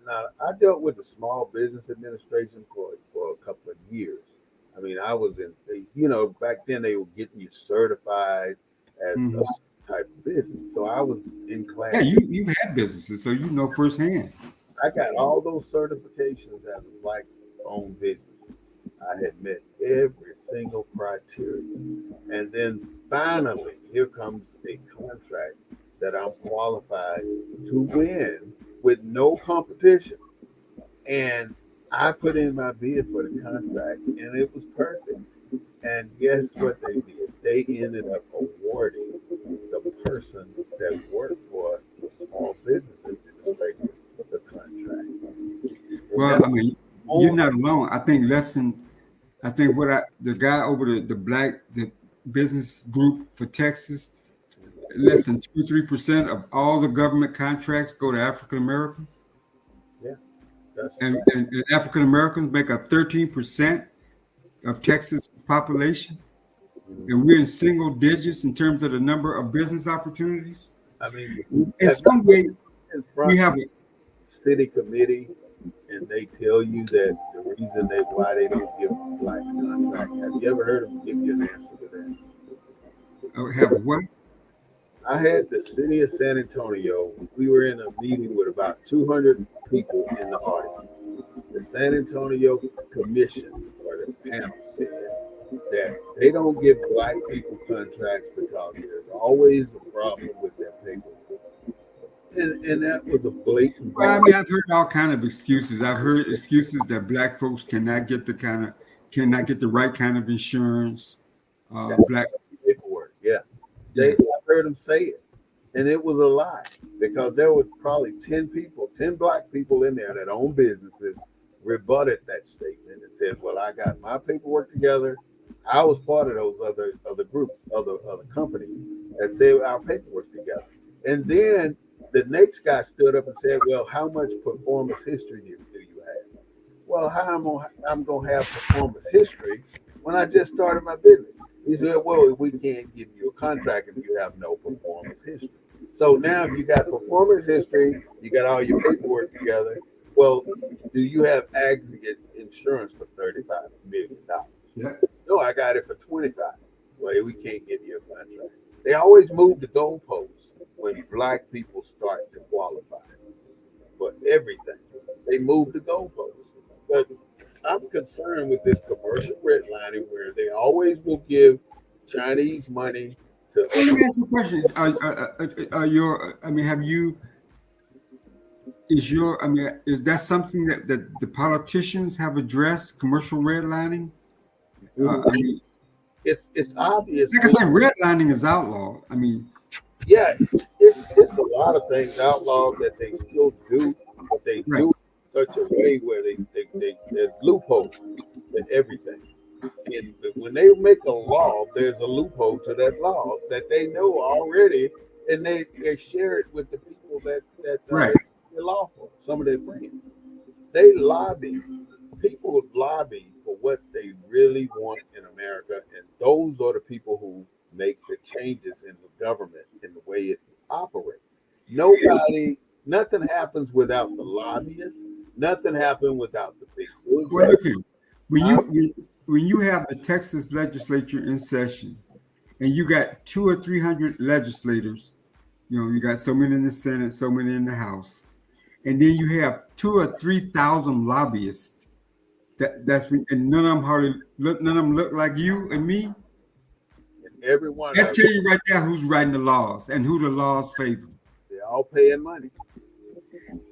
Now, I dealt with the Small Business Administration for a couple of years. I mean, I was back then they were getting you certified as a type of business. So I was in class. Yeah, you had businesses, so you know firsthand. I got all those certifications as a black own business. I had met every single criteria. And then finally, here comes a contract that I'm qualified to win with no competition. And I put in my bid for the contract and it was perfect. And guess what they did? They ended up awarding the person that worked for the Small Business Administrator the contract. Well, I mean, you're not alone. I think the guy over the business group for Texas, less than 2-3% of all the government contracts go to African Americans. Yeah, that's and African Americans make up 13% of Texas population. And we're in single digits in terms of the number of business opportunities. I mean, In some way, in front we have of city committee, and they tell you that the reason why they don't give blacks contract. Have you ever heard them give you an answer to that? what? I had the city of San Antonio. We were in a meeting with about 200 people in the audience. The San Antonio Commission or the panel said that they don't give black people contracts because there's always a problem with their paperwork. And that was a blatant. Well, I mean, I've heard all kind of excuses. I've heard excuses that black folks cannot get the right kind of insurance. Black paperwork, yeah. I heard them say it, and it was a lie because there was probably 10 black people in there that own businesses rebutted that statement and said, "Well, I got my paperwork together. I was part of those other groups, other companies that said our paperwork together." And then the next guy stood up and said, "Well, how much performance history do you have?" Well, how I'm gonna have performance history when I just started my business? He said, "Well, we can't give you a contract if you have no performance history." So now if you got performance history, you got all your paperwork together. Well, do you have aggregate insurance for $35 million? Yeah. No, I got it for 25. Well, we can't give you a contract. They always move the goalposts when black people start to qualify for everything. They move the goalposts. But I'm concerned with this commercial redlining where they always will give Chinese money to. Let me ask you a question. Is that something that the politicians have addressed, commercial redlining? It's obvious. Like I said, redlining is outlawed. I mean, yeah, it's a lot of things outlawed that they still do, but they do in such a way where there's loopholes in everything. And when they make a law, there's a loophole to that law that they know already, and they share it with the people that they're lawful. Some of their friends, they lobby. People lobby for what they really want in America, and those are the people who make the changes in the government and the way it operates. Nothing happens without the lobbyists. Nothing happens without the big. Well, look here. When you have the Texas legislature in session, and you got 200 or 300 legislators, you got so many in the Senate, so many in the House, and then you have 2,000 or 3,000 lobbyists. And none of them look like you and me. Everyone. That tell you right there who's writing the laws and who the laws favor. They're all paying money.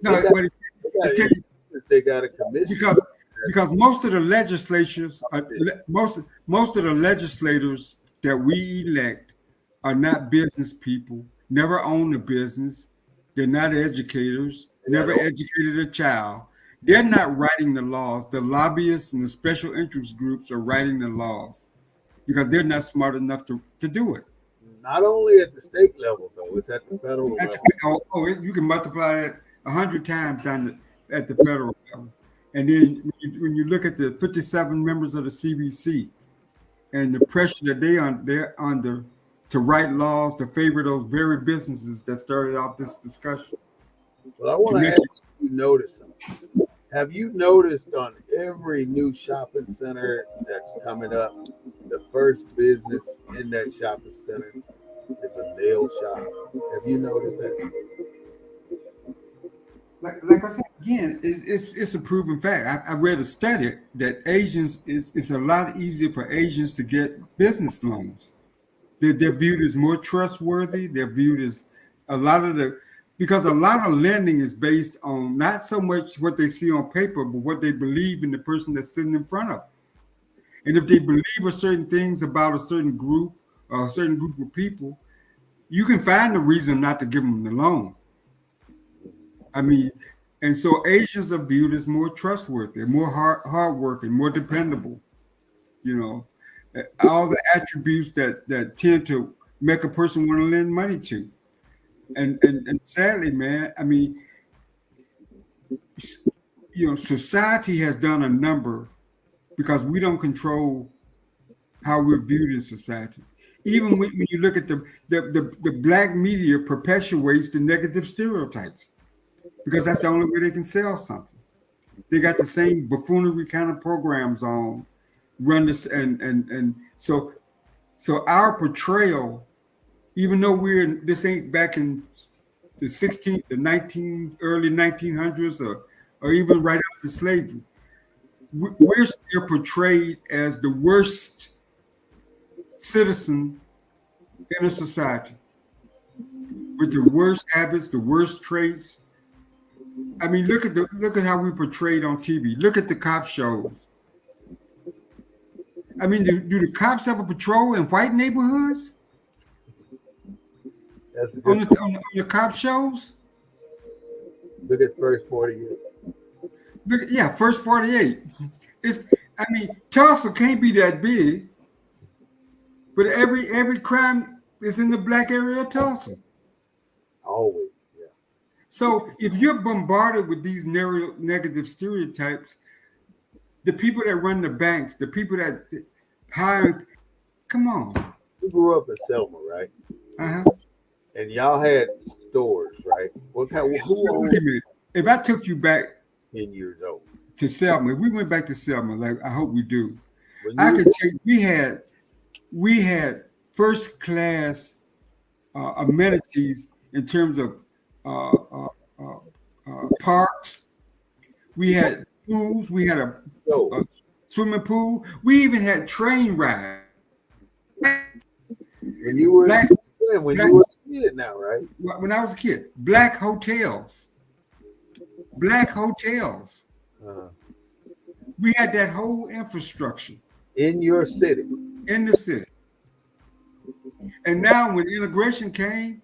No, they got a commission because most of the legislatures, most of the legislators that we elect are not business people, never owned a business. They're not educators, never educated a child. They're not writing the laws. The lobbyists and the special interest groups are writing the laws because they're not smart enough to do it. Not only at the state level, though, it's at the federal level. You can multiply it 100 times down at the federal level. And then when you look at the 57 members of the CBC and the pressure that they're under to write laws to favor those very businesses that started off this discussion. Well, I want to ask you notice something. Have you noticed on every new shopping center that's coming up, the first business in that shopping center is a nail shop? Have you noticed that? like I said again, it's a proven fact. I read a study that Asians is it's a lot easier for Asians to get business loans. They're viewed as more trustworthy. They're viewed as a lot of the because a lot of lending is based on not so much what they see on paper, but what they believe in the person that's sitting in front of them. And if they believe a certain things about a certain group or a certain group of people, you can find a reason not to give them the loan. I mean, and so Asians are viewed as more trustworthy, more hardworking, more dependable. You know, all the attributes that tend to make a person want to lend money to. And sadly, man, I mean, society has done a number because we don't control how we're viewed in society. Even when you look at the black media perpetuates the negative stereotypes because that's the only way they can sell something. They got the same buffoonery kind of programs on run this and so our portrayal, even though this ain't back in the 16th, the 19 early 1900s or even right after slavery, we're still portrayed as the worst citizen in a society with the worst habits, the worst traits. I mean, look at how we portrayed on TV. Look at the cop shows. I mean, do the cops have a patrol in white neighborhoods That's a on good. the cop shows? Look at first 48. Yeah, first 48. I mean, Tulsa can't be that big, but every crime is in the black area of Tulsa. Always. Yeah. So if you're bombarded with these negative stereotypes, the people that run the banks, the people that hire, come on. You grew up in Selma, right? Uh-huh. And y'all had stores, right? What kind? Who Wait a owned minute. If I took you back 10 years old? to Selma, if we went back to Selma, like I hope we do, When I you could tell you we had first class amenities in terms of uh, uh, parks. We had pools. We had go, a swimming pool. We even had train rides. when you were Black, when black, you were a kid now, right? when I was a kid, black hotels. Black hotels. Uh, We had that whole infrastructure in your city. in the city. And now when integration came,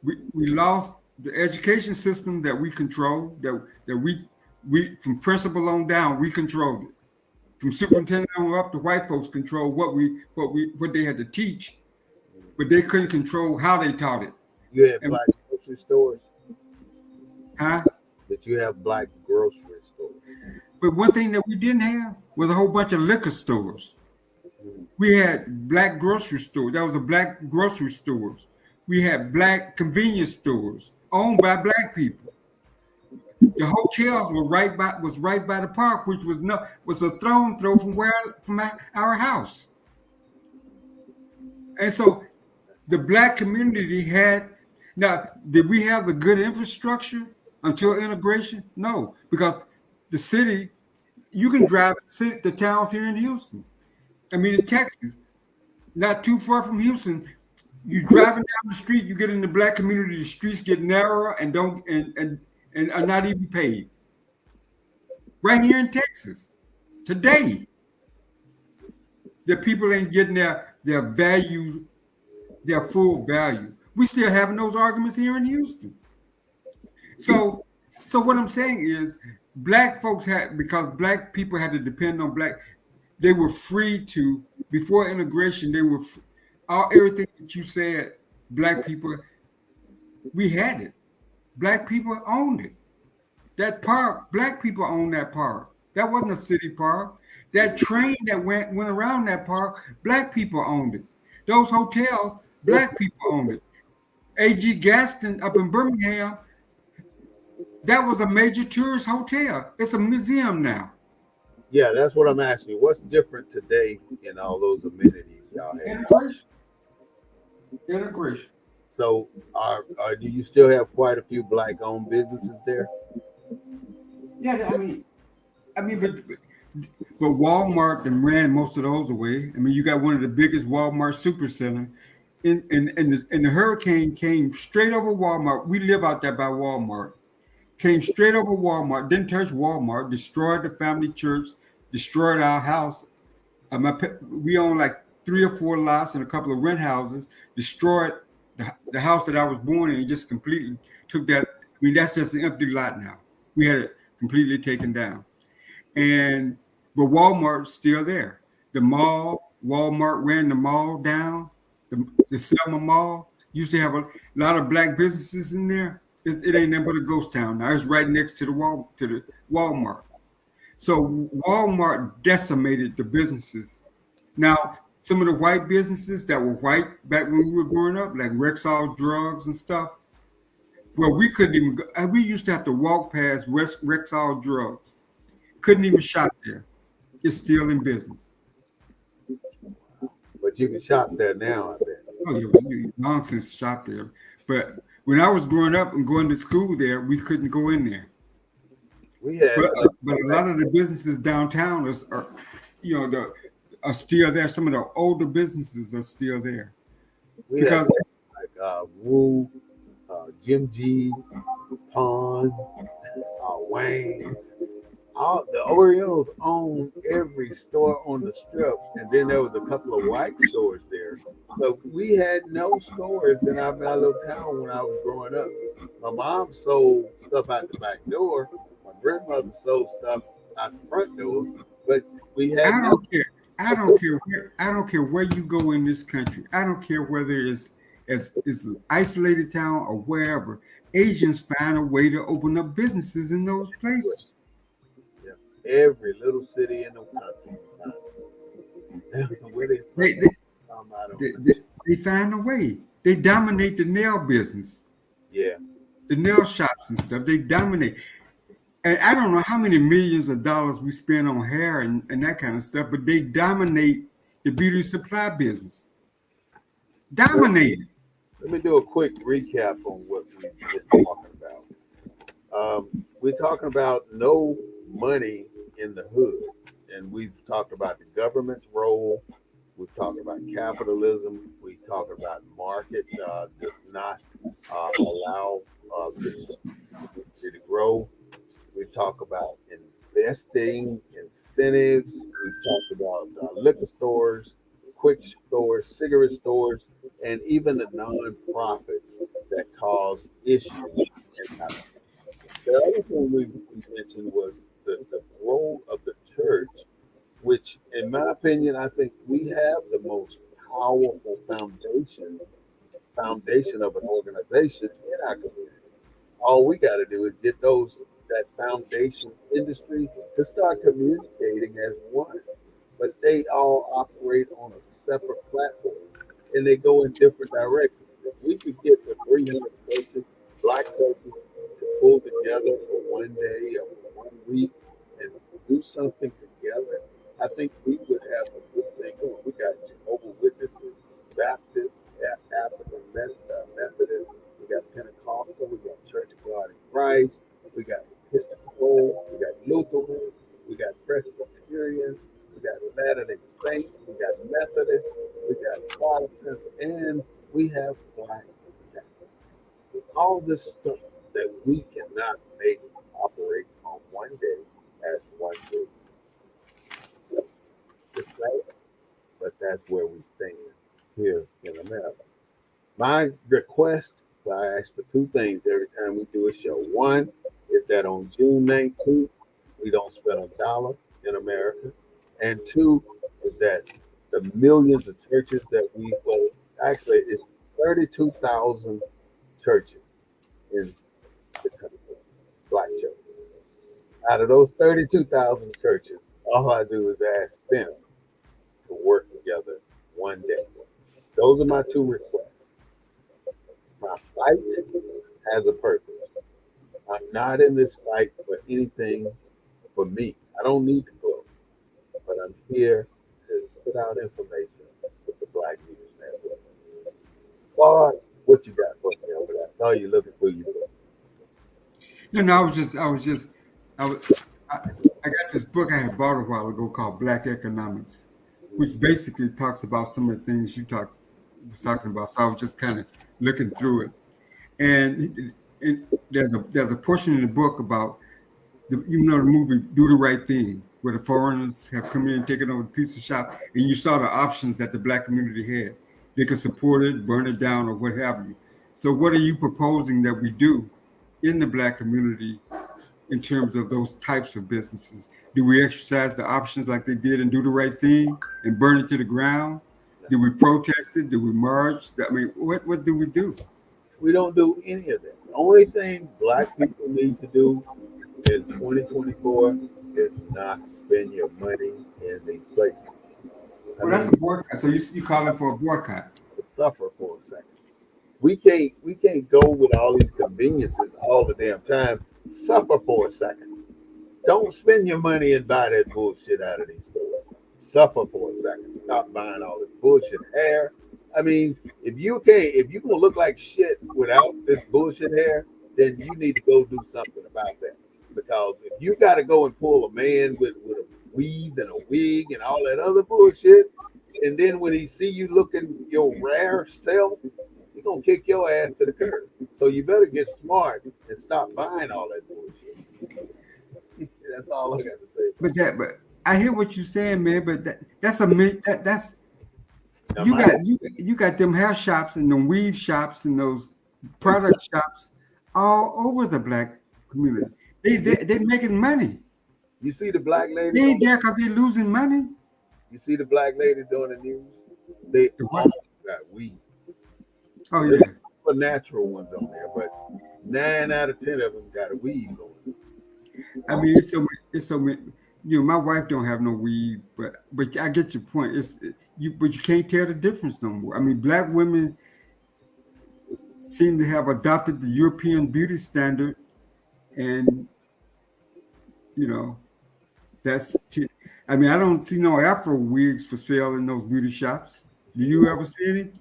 we lost the education system that we controlled, that we from principal on down, we controlled it. From superintendent on up, the white folks controlled what they had to teach, but they couldn't control how they taught it. You had And black grocery stores. huh? That you have black grocery stores. But one thing that we didn't have was a whole bunch of liquor stores. We had black grocery stores. That was a black grocery stores. We had black convenience stores owned by black people. The hotels were right by the park, which was a throw from our house. And so the black community had. Now, did we have the good infrastructure until integration? No, because the city, you can drive the towns here in Houston. I mean, in Texas, not too far from Houston. You driving down the street, you get in the black community, the streets get narrower and don't and are not even paved. Right here in Texas, today, the people ain't getting their value, their full value. We still having those arguments here in Houston. So what I'm saying is, black folks had because black people had to depend on black. They were free to before integration. They were everything that you said. Black people, we had it. Black people owned it. That park, black people owned that park. That wasn't a city park. That train that went around that park, black people owned it. Those hotels, black people owned it. A.G. Gaston up in Birmingham, that was a major tourist hotel. It's a museum now. Yeah, that's what I'm asking you. What's different today in all those amenities y'all have? Integration. So, do you still have quite a few black-owned businesses there? Yeah, but Walmart and ran most of those away. I mean, you got one of the biggest Walmart supercenter, and the hurricane came straight over Walmart. We live out there by Walmart. Came straight over Walmart. Didn't touch Walmart. Destroyed the family church. Destroyed our house. We own like 3 or 4 lots and a couple of rent houses. Destroyed the house that I was born in. Just completely took that. I mean, that's just an empty lot now. We had it completely taken down. And but Walmart's still there. The mall, Walmart ran the mall down. The Selma Mall used to have a lot of black businesses in there. It ain't nothing but a ghost town now. It's right next to the Walmart. So Walmart decimated the businesses. Now, some of the white businesses that were white back when we were growing up, like Rexall Drugs and stuff, well, we couldn't even go. We used to have to walk past Rexall Drugs. Couldn't even shop there. It's still in business. But you can shop there now, I bet. Oh yeah, we long since shopped there. But when I was growing up and going to school there, we couldn't go in there. We had But a lot of the businesses downtown are, are still there. Some of the older businesses are still there we had because like Woo, Jim G, Pond, Wayne's. All the Orientals owned every store on the strip, and then there was a couple of white stores there. But we had no stores in our little town when I was growing up. My mom sold stuff out the back door. My grandmother sold stuff out the front door. But we had I don't care. I don't care where you go in this country. I don't care whether it's an isolated town or wherever. Asians find a way to open up businesses in those places. Every little city in the country. Where they find a way. They dominate the nail business. Yeah. The nail shops and stuff. They dominate. And I don't know how many millions of dollars we spend on hair and that kind of stuff, but they dominate the beauty supply business. Dominate. Let me do a quick recap on what we've been talking about. We're talking about no money in the hood, and we've talked about the government's role. We've talked about capitalism. We talked about market does not allow to grow. We talk about investing, incentives. We talked about liquor stores, quick stores, cigarette stores, and even the non-profits that cause issues. The other thing we mentioned was the role of the church, which, in my opinion, I think we have the most powerful foundation of an organization in our community. All we got to do is get that foundation industry to start communicating as one. But they all operate on a separate platform and they go in different directions. If we could get the 300 churches, black churches, to pull together for one day or 1 week and do something together, I think we would have a good thing going. We got Jehovah's Witnesses, Baptists, African Methodists, we got Pentecostal, we got Church of God in Christ, we got Episcopal, we got Lutheran, we got Presbyterian, we got Latter-day Saints, we got Methodists, we got Protestants, and we have Black Catholics. All this stuff that we cannot make operate on one day as one day. It's sad, but that's where we stand here in America. My request, I ask for two things every time we do a show. One is that on June 19th, we don't spend a dollar in America. And two is that the millions of churches that actually it's 32,000 churches in the country, black churches. Out of those 32,000 churches, all I do is ask them to work together one day. Those are my two requests. My fight has a purpose. I'm not in this fight for anything for me. I don't need to grow, but I'm here to put out information with the Black Leaders Network. God, What you got for me over there? I saw you looking for you. No, I was, I, I got this book I had bought a while ago called Black Economics, which basically talks about some of the things was talking about. So I was just kind of looking through it, and there's a portion in the book about the movie Do the Right Thing, where the foreigners have come in and taken over the pizza shop, and you saw the options that the black community had. They could support it, burn it down, or what have you. So, what are you proposing that we do in the black community in terms of those types of businesses? Do we exercise the options like they did and do the right thing and burn it to the ground? Do we protest it? Do we march? I mean, what do we do? We don't do any of that. The only thing black people need to do in 2024 is not spend your money in these places. I Well, that's mean, a boycott. So you calling for a boycott? suffer for a second. We can't go with all these conveniences all the damn time. Suffer for a second. Don't spend your money and buy that bullshit out of these stores. Suffer for a second. Stop buying all this bullshit hair. I mean, if you gonna look like shit without this bullshit hair, then you need to go do something about that. Because if you got to go and pull a man with a weave and a wig and all that other bullshit, and then when he see you looking your rare self, he gonna kick your ass to the curb. So you better get smart and stop buying all that bullshit. That's all I got to say. But I hear what you're saying, man. But that's a myth. That's Now, you got them hair shops and them weave shops and those product shops all over the black community. They're making money. you see the black lady. They ain't there because they're losing money. You see the black lady doing the news. They The all what? got weed. Oh There's yeah. a natural ones on there, but 9 out of 10 of them got a weed on. I mean, it's so many. You know, my wife don't have no weed, but I get your point. But you can't tell the difference no more. I mean, black women seem to have adopted the European beauty standard, and you know, I mean, I don't see no Afro wigs for sale in those beauty shops. Do you ever see any?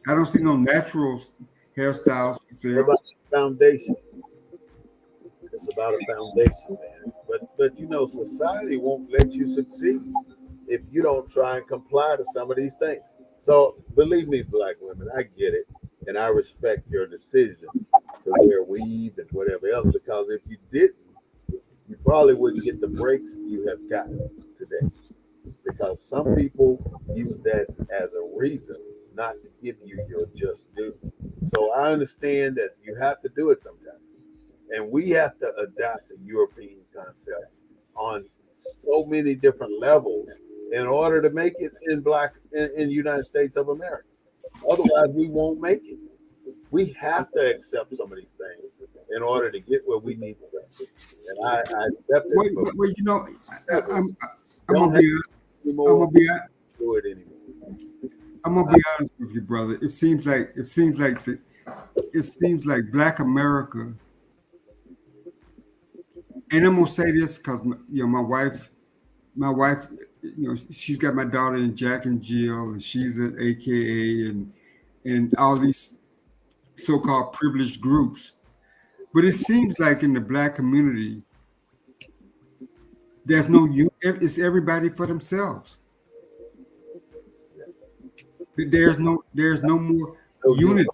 I don't see no natural hairstyles for It's sale. about the foundation. It's about a foundation, man. But you know, society won't let you succeed if you don't try and comply to some of these things. So believe me, black women, I get it, and I respect your decision to wear weave and whatever else. Because if you didn't, you probably wouldn't get the breaks you have gotten today. Because some people use that as a reason not to give you your just due. So I understand that you have to do it sometimes. And we have to adapt the European concept on so many different levels in order to make it in the United States of America. Otherwise, we won't make it. We have to accept some of these things in order to get where we need to go. And I accept it. Well, you know, I'm Don't gonna have be, I'm anymore. gonna be, Do it anymore. I'm gonna be honest with you, brother. It seems like Black America, and I'm gonna say this because my wife, she's got my daughter in Jack and Jill, and she's an AKA, and all these so-called privileged groups. But it seems like in the Black community, there's no you. It's everybody for themselves. There's no more So, unity.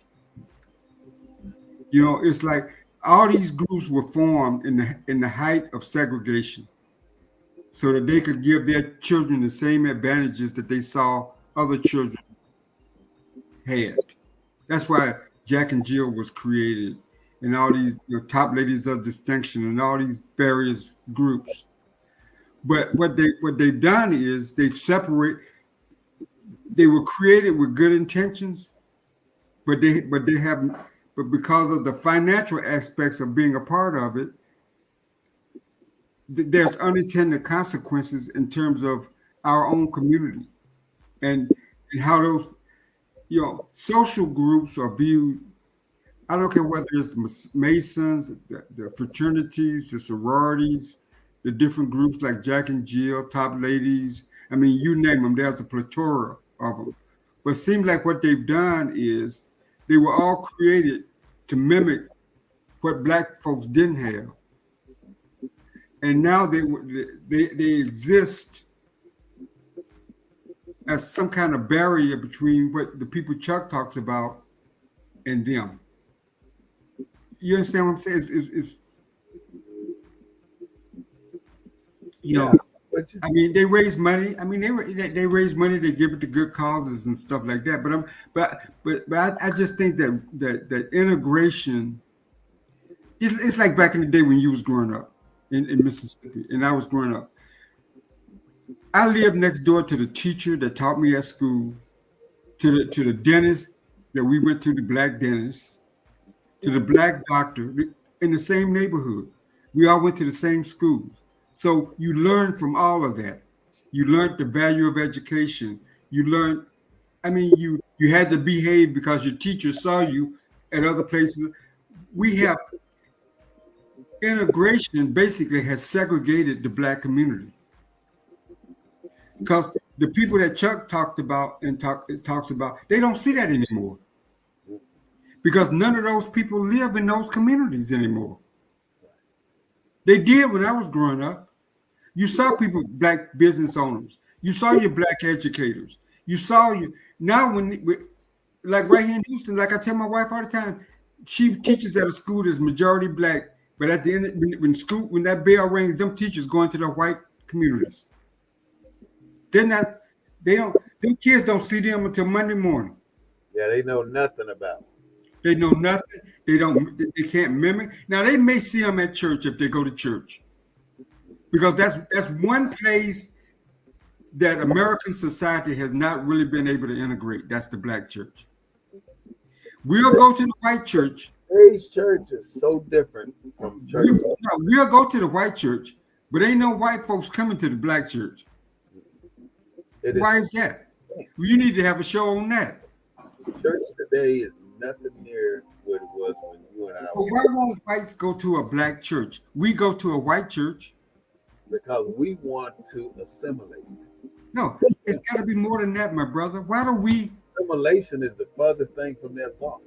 You know, it's like all these groups were formed in the height of segregation, so that they could give their children the same advantages that they saw other children had. That's why Jack and Jill was created, and all these top ladies of distinction, and all these various groups. But what they've done is they've separate. They were created with good intentions, but they have but because of the financial aspects of being a part of it, there's unintended consequences in terms of our own community and how those social groups are viewed. I don't care whether it's Masons, the fraternities, the sororities, the different groups like Jack and Jill, Top Ladies. I mean, you name them. There's a plethora of them. But it seems like what they've done is They were all created to mimic what black folks didn't have, and now they exist as some kind of barrier between what the people Chuck talks about and them. You understand what I'm saying? It's you Yeah. know, But you, I mean, they raise money. I mean, they raise money. They give it to good causes and stuff like that. But I just think that integration. It's like back in the day when you was growing up in Mississippi, and I was growing up. I lived next door to the teacher that taught me at school, to the dentist that we went to, the black dentist, to the black doctor in the same neighborhood. We all went to the same schools. So you learn from all of that. You learned the value of education. You learned, I mean, you had to behave because your teacher saw you at other places. We have integration basically has segregated the black community because the people that Chuck talked about and talks about, they don't see that anymore because none of those people live in those communities anymore. They did when I was growing up. You saw people, black business owners. You saw your black educators. You saw you now like right here in Houston. Like I tell my wife all the time, she teaches at a school that's majority black. But at the end, when that bell rings, them teachers going to the white communities. They're not. They don't. Them kids don't see them until Monday morning. yeah, they know nothing about it. They know nothing. They don't. They can't mimic. Now they may see them at church if they go to church, because that's one place that American society has not really been able to integrate. That's the black church. We'll go to the white church. Today's church is so different from church. We'll go to the white church, but ain't no white folks coming to the black church. Why is that? Well, you need to have a show on that. Church today is nothing near what it was when you and I But were. why won't whites go to a black church? We go to a white church. Because we want to assimilate. No, it's got to be more than that, my brother. Why do we Assimilation is the furthest thing from their thought.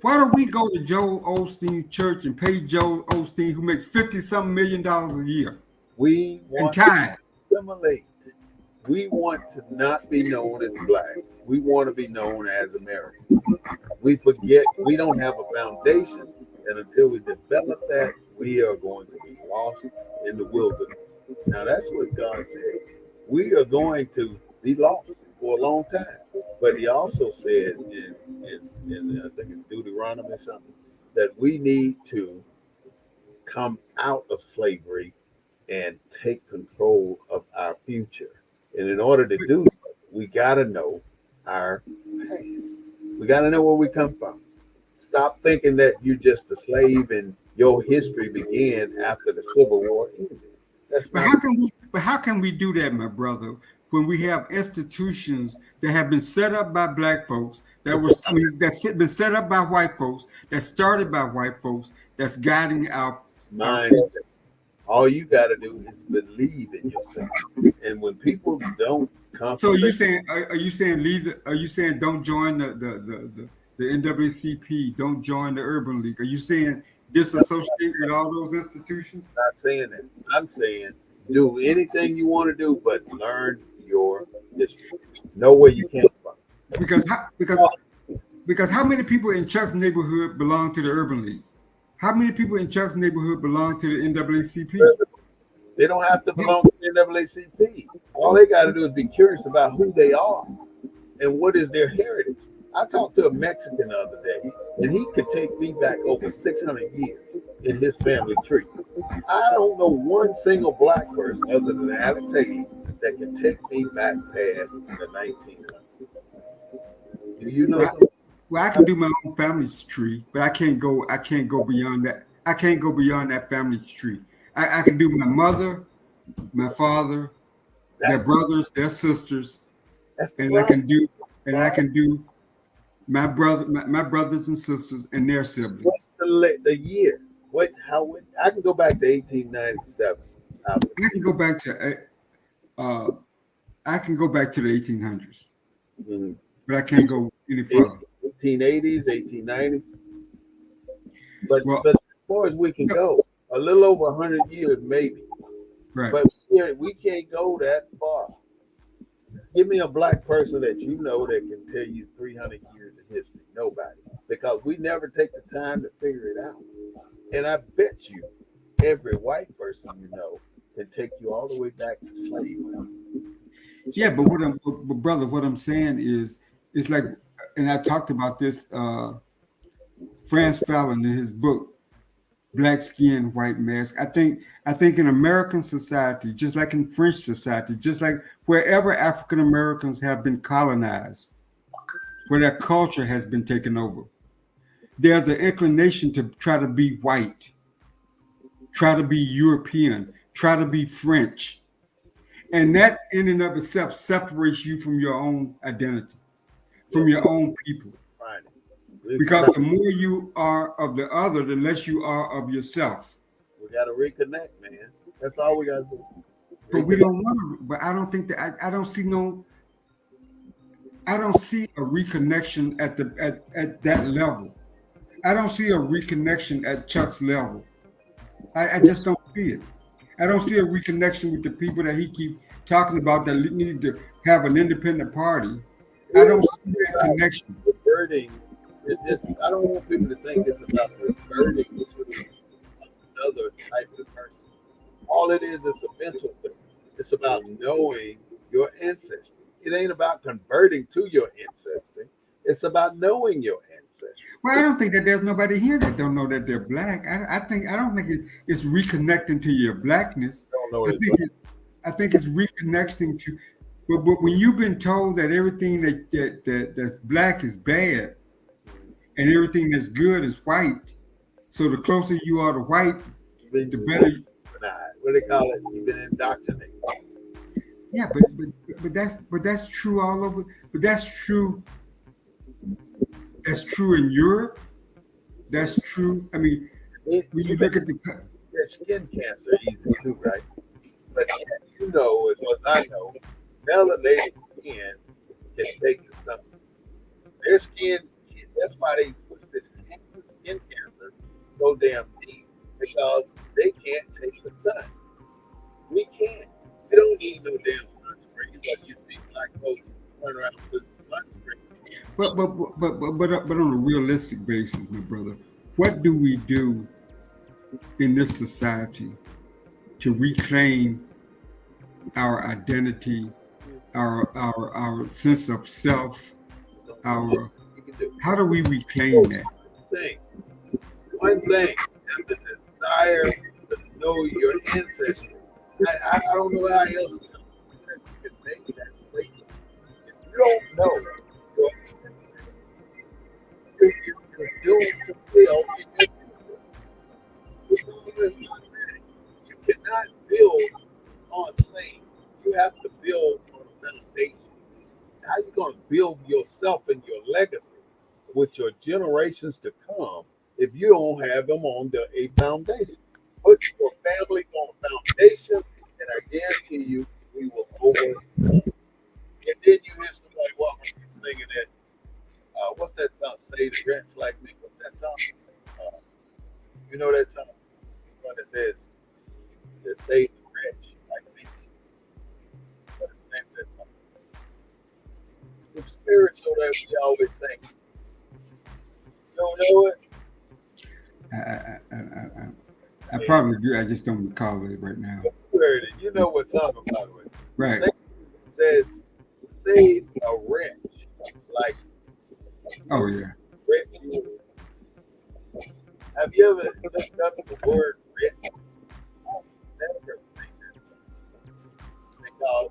Why don't we go to Joel Osteen Church and pay Joel Osteen, who makes $50-something million a year, We and want tithe? to assimilate. We want to not be known as black. We want to be known as American. We forget we don't have a foundation, and until we develop that, we are going to be lost in the wilderness. Now that's what God said. We are going to be lost for a long time. But he also said in I think it's Deuteronomy or something, that we need to come out of slavery and take control of our future. And in order to do that, we got to know our past. We got to know where we come from. Stop thinking that you're just a slave and your history began after the Civil War ended. But how can we do that, my brother, when we have institutions that have been set up by black folks, that's been set up by white folks, that's started by white folks, that's guiding our mindset. All you got to do is believe in yourself. And when people don't come, so are you saying don't join the NAACP, don't join the Urban League? Are you saying disassociate with all those institutions? I'm not saying that. I'm saying do anything you want to do, but learn your history. Know where you came from. Because how many people in Chuck's neighborhood belong to the Urban League? How many people in Chuck's neighborhood belong to the NAACP? They don't have to belong to the NAACP. All they got to do is be curious about who they are and what is their heritage. I talked to a Mexican the other day, and he could take me back over 600 years in his family tree. I don't know one single black person other than Alex Haley that can take me back past the 1900s. Do you know? Well, I can do my own family's tree, but I can't go beyond that. I can't go beyond that family's tree. I can do my mother, my father, their brothers, their sisters, and I can do my brothers and sisters and their siblings. What's the year? I can go back to 1897. I can go back to the 1800s, but I can't go any further. 1880s, 1890s. But Well, as far as we can go, a little over 100 years maybe. right. But we can't go that far. Give me a black person that you know that can tell you 300 years of history. Nobody. Because we never take the time to figure it out. And I bet you every white person you know can take you all the way back to slavery. Yeah, but brother, what I'm saying is, it's like, and I talked about this. Franz Fallon in his book Black Skin, White Mask. I think in American society, just like in French society, just like wherever African Americans have been colonized, where their culture has been taken over, there's an inclination to try to be white, try to be European, try to be French. And that in and of itself separates you from your own identity, from your own people. Right. Because the more you are of the other, the less you are of yourself. We got to reconnect, man. That's all we got to do. But we don't want to. But I don't think that I don't see no. I don't see a reconnection at that level. I don't see a reconnection at Chuck's level. I just don't see it. I don't see a reconnection with the people that he keep talking about that need to have an independent party. I don't see that connection. Reverting, I don't want people to think it's about reverting to another type of person. All it is a mental thing. It's about knowing your ancestry. It ain't about converting to your ancestry. It's about knowing your ancestry. Well, I don't think that there's nobody here that don't know that they're black. I don't think it's reconnecting to your blackness. I think it's reconnecting to. But when you've been told that everything that's black is bad, and everything that's good is white, so the closer you are to white, the better. What do they call it? You've been indoctrinated. Yeah, but that's true all over. But that's true. That's true in Europe. That's true. I mean, when you look at the skin cancer, easy too, right? But you know, as well as I know, melanated skin can take to something. Their skin, that's why they put this skin cancer so damn deep, because they can't take the sun. We can't. We don't need no damn sunscreen, but you see black folks run around with sunscreen. But on a realistic basis, my brother, what do we do in this society to reclaim our identity, our sense of self, how do we reclaim that? One thing is the desire to know your ancestry. I don't know how else you can make that statement. If you don't know your ancestry, you're doomed to fail in your future. You cannot build on saying. You have to build on a foundation. How you going to build yourself and your legacy with your generations to come if you don't have them on a foundation? Put your family on a foundation, and I guarantee you, we will overcome. And then you hear somebody walking singing that. What's that song? Say the Rats Like Me. What's that song? You know that song? One that says, "Say the rich like me." What's the name of that song? The spiritual that we always sing. You don't know it? I probably do. I just don't recall it right now. You know what song I'm talking about. Right. It says, "Save a wretch like." Oh yeah. Rich. Have you ever looked up the word rich? I've never seen it. Because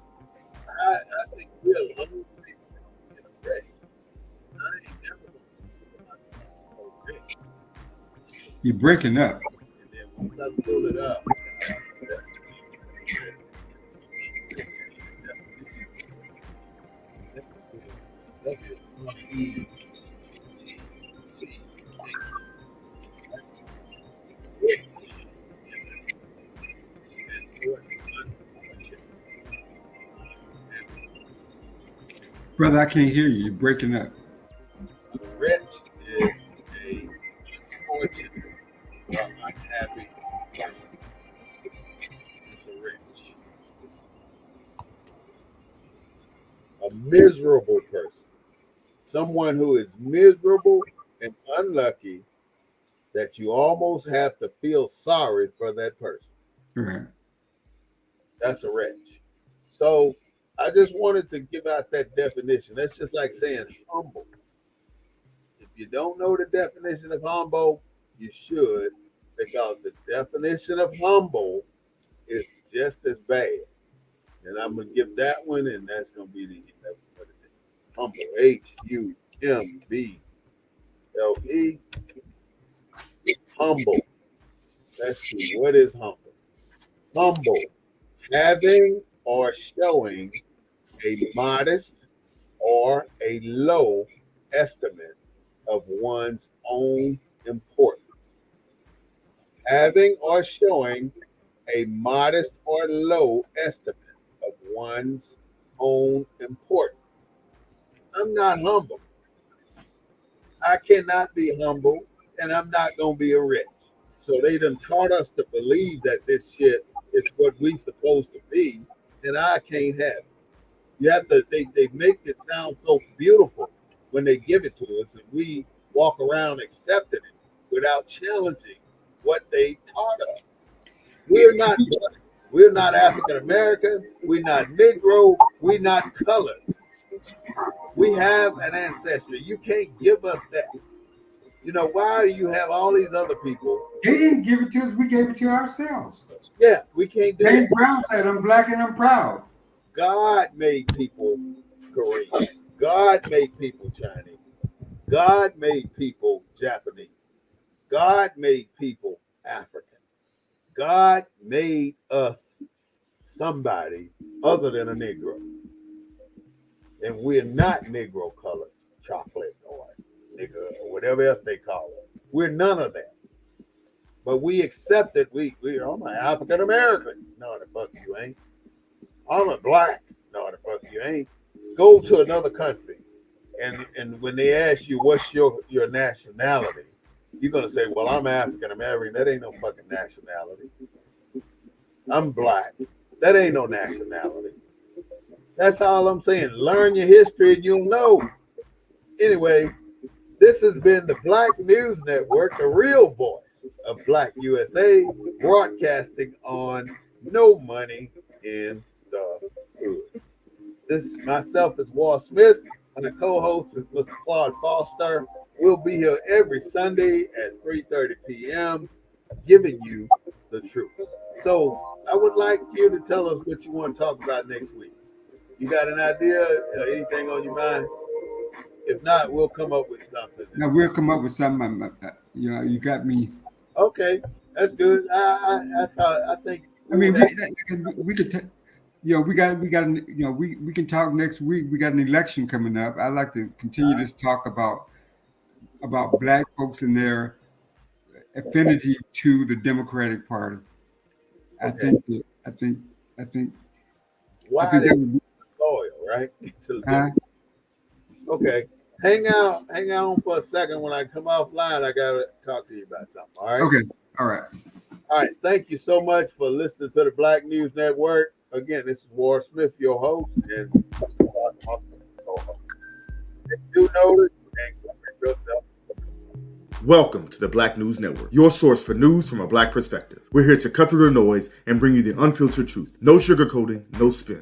I think we're alone in a rich. I ain't never rich. You're breaking up. And then once I pull it up, Brother, I can't hear you. You're breaking up. Rich or unhappy person is a wretch. A miserable person. Someone who is miserable and unlucky that you almost have to feel sorry for that person. Right. That's a wretch. So I just wanted to give out that definition. That's just like saying humble. If you don't know the definition of humble, you should, because the definition of humble is just as bad. And I'm going to give that one, and that's going to be the humble. Humble. Humble. Let's see. What is humble? Humble. Having or showing a modest or a low estimate of one's own importance. Having or showing a modest or low estimate of one's own importance. I'm not humble. I cannot be humble, and I'm not going to be a wretch. So they done taught us to believe that this shit is what we supposed to be, and I can't have it. You have to, they make it sound so beautiful when they give it to us, and we walk around accepting it without challenging what they taught us. We're not African American, we're not Negro, we're not colored. We have an ancestry. You can't give us that. You know, why do you have all these other people? They didn't give it to us, we gave it to ourselves. Yeah, we can't do James that. Brown said, I'm black and I'm proud. God made people Korean. God made people Chinese. God made people Japanese. God made people African. God made us somebody other than a Negro. And we're not Negro colored, chocolate, or nigger, or whatever else they call it. We're none of that. But we accept that I'm an African American. No, the fuck you ain't. I'm a black. No, the fuck you ain't. Go to another country, and when they ask you what's your nationality, you're gonna say, well, I'm African American. That ain't no fucking nationality. I'm black. That ain't no nationality. That's all I'm saying. Learn your history and you'll know. Anyway, this has been the Black News Network, the real voice of Black USA, broadcasting on No Money in the Hood. This myself is Walt Smith, and the co-host is Mr. Claude Foster. We'll be here every Sunday at 3:30 p.m. giving you the truth. So I would like you to tell us what you want to talk about next week. You got an idea or anything on your mind? If not, we'll come up with something. Now we'll come up with something. You got me. Okay, that's good. I think. I mean, we could. We got. We can talk next week. We got an election coming up. I'd like to continue this talk about black folks and their affinity to the Democratic Party. Okay. I think Why that would be loyal, right? Okay. Hang on for a second. When I come offline, I gotta talk to you about something. All right. okay. All right. All right. Thank you so much for listening to the Black News Network. Again, this is Ward Smith, your host, and if you notice, yourself. Welcome to the Black News Network, your source for news from a black perspective. We're here to cut through the noise and bring you the unfiltered truth. No sugarcoating, no spin.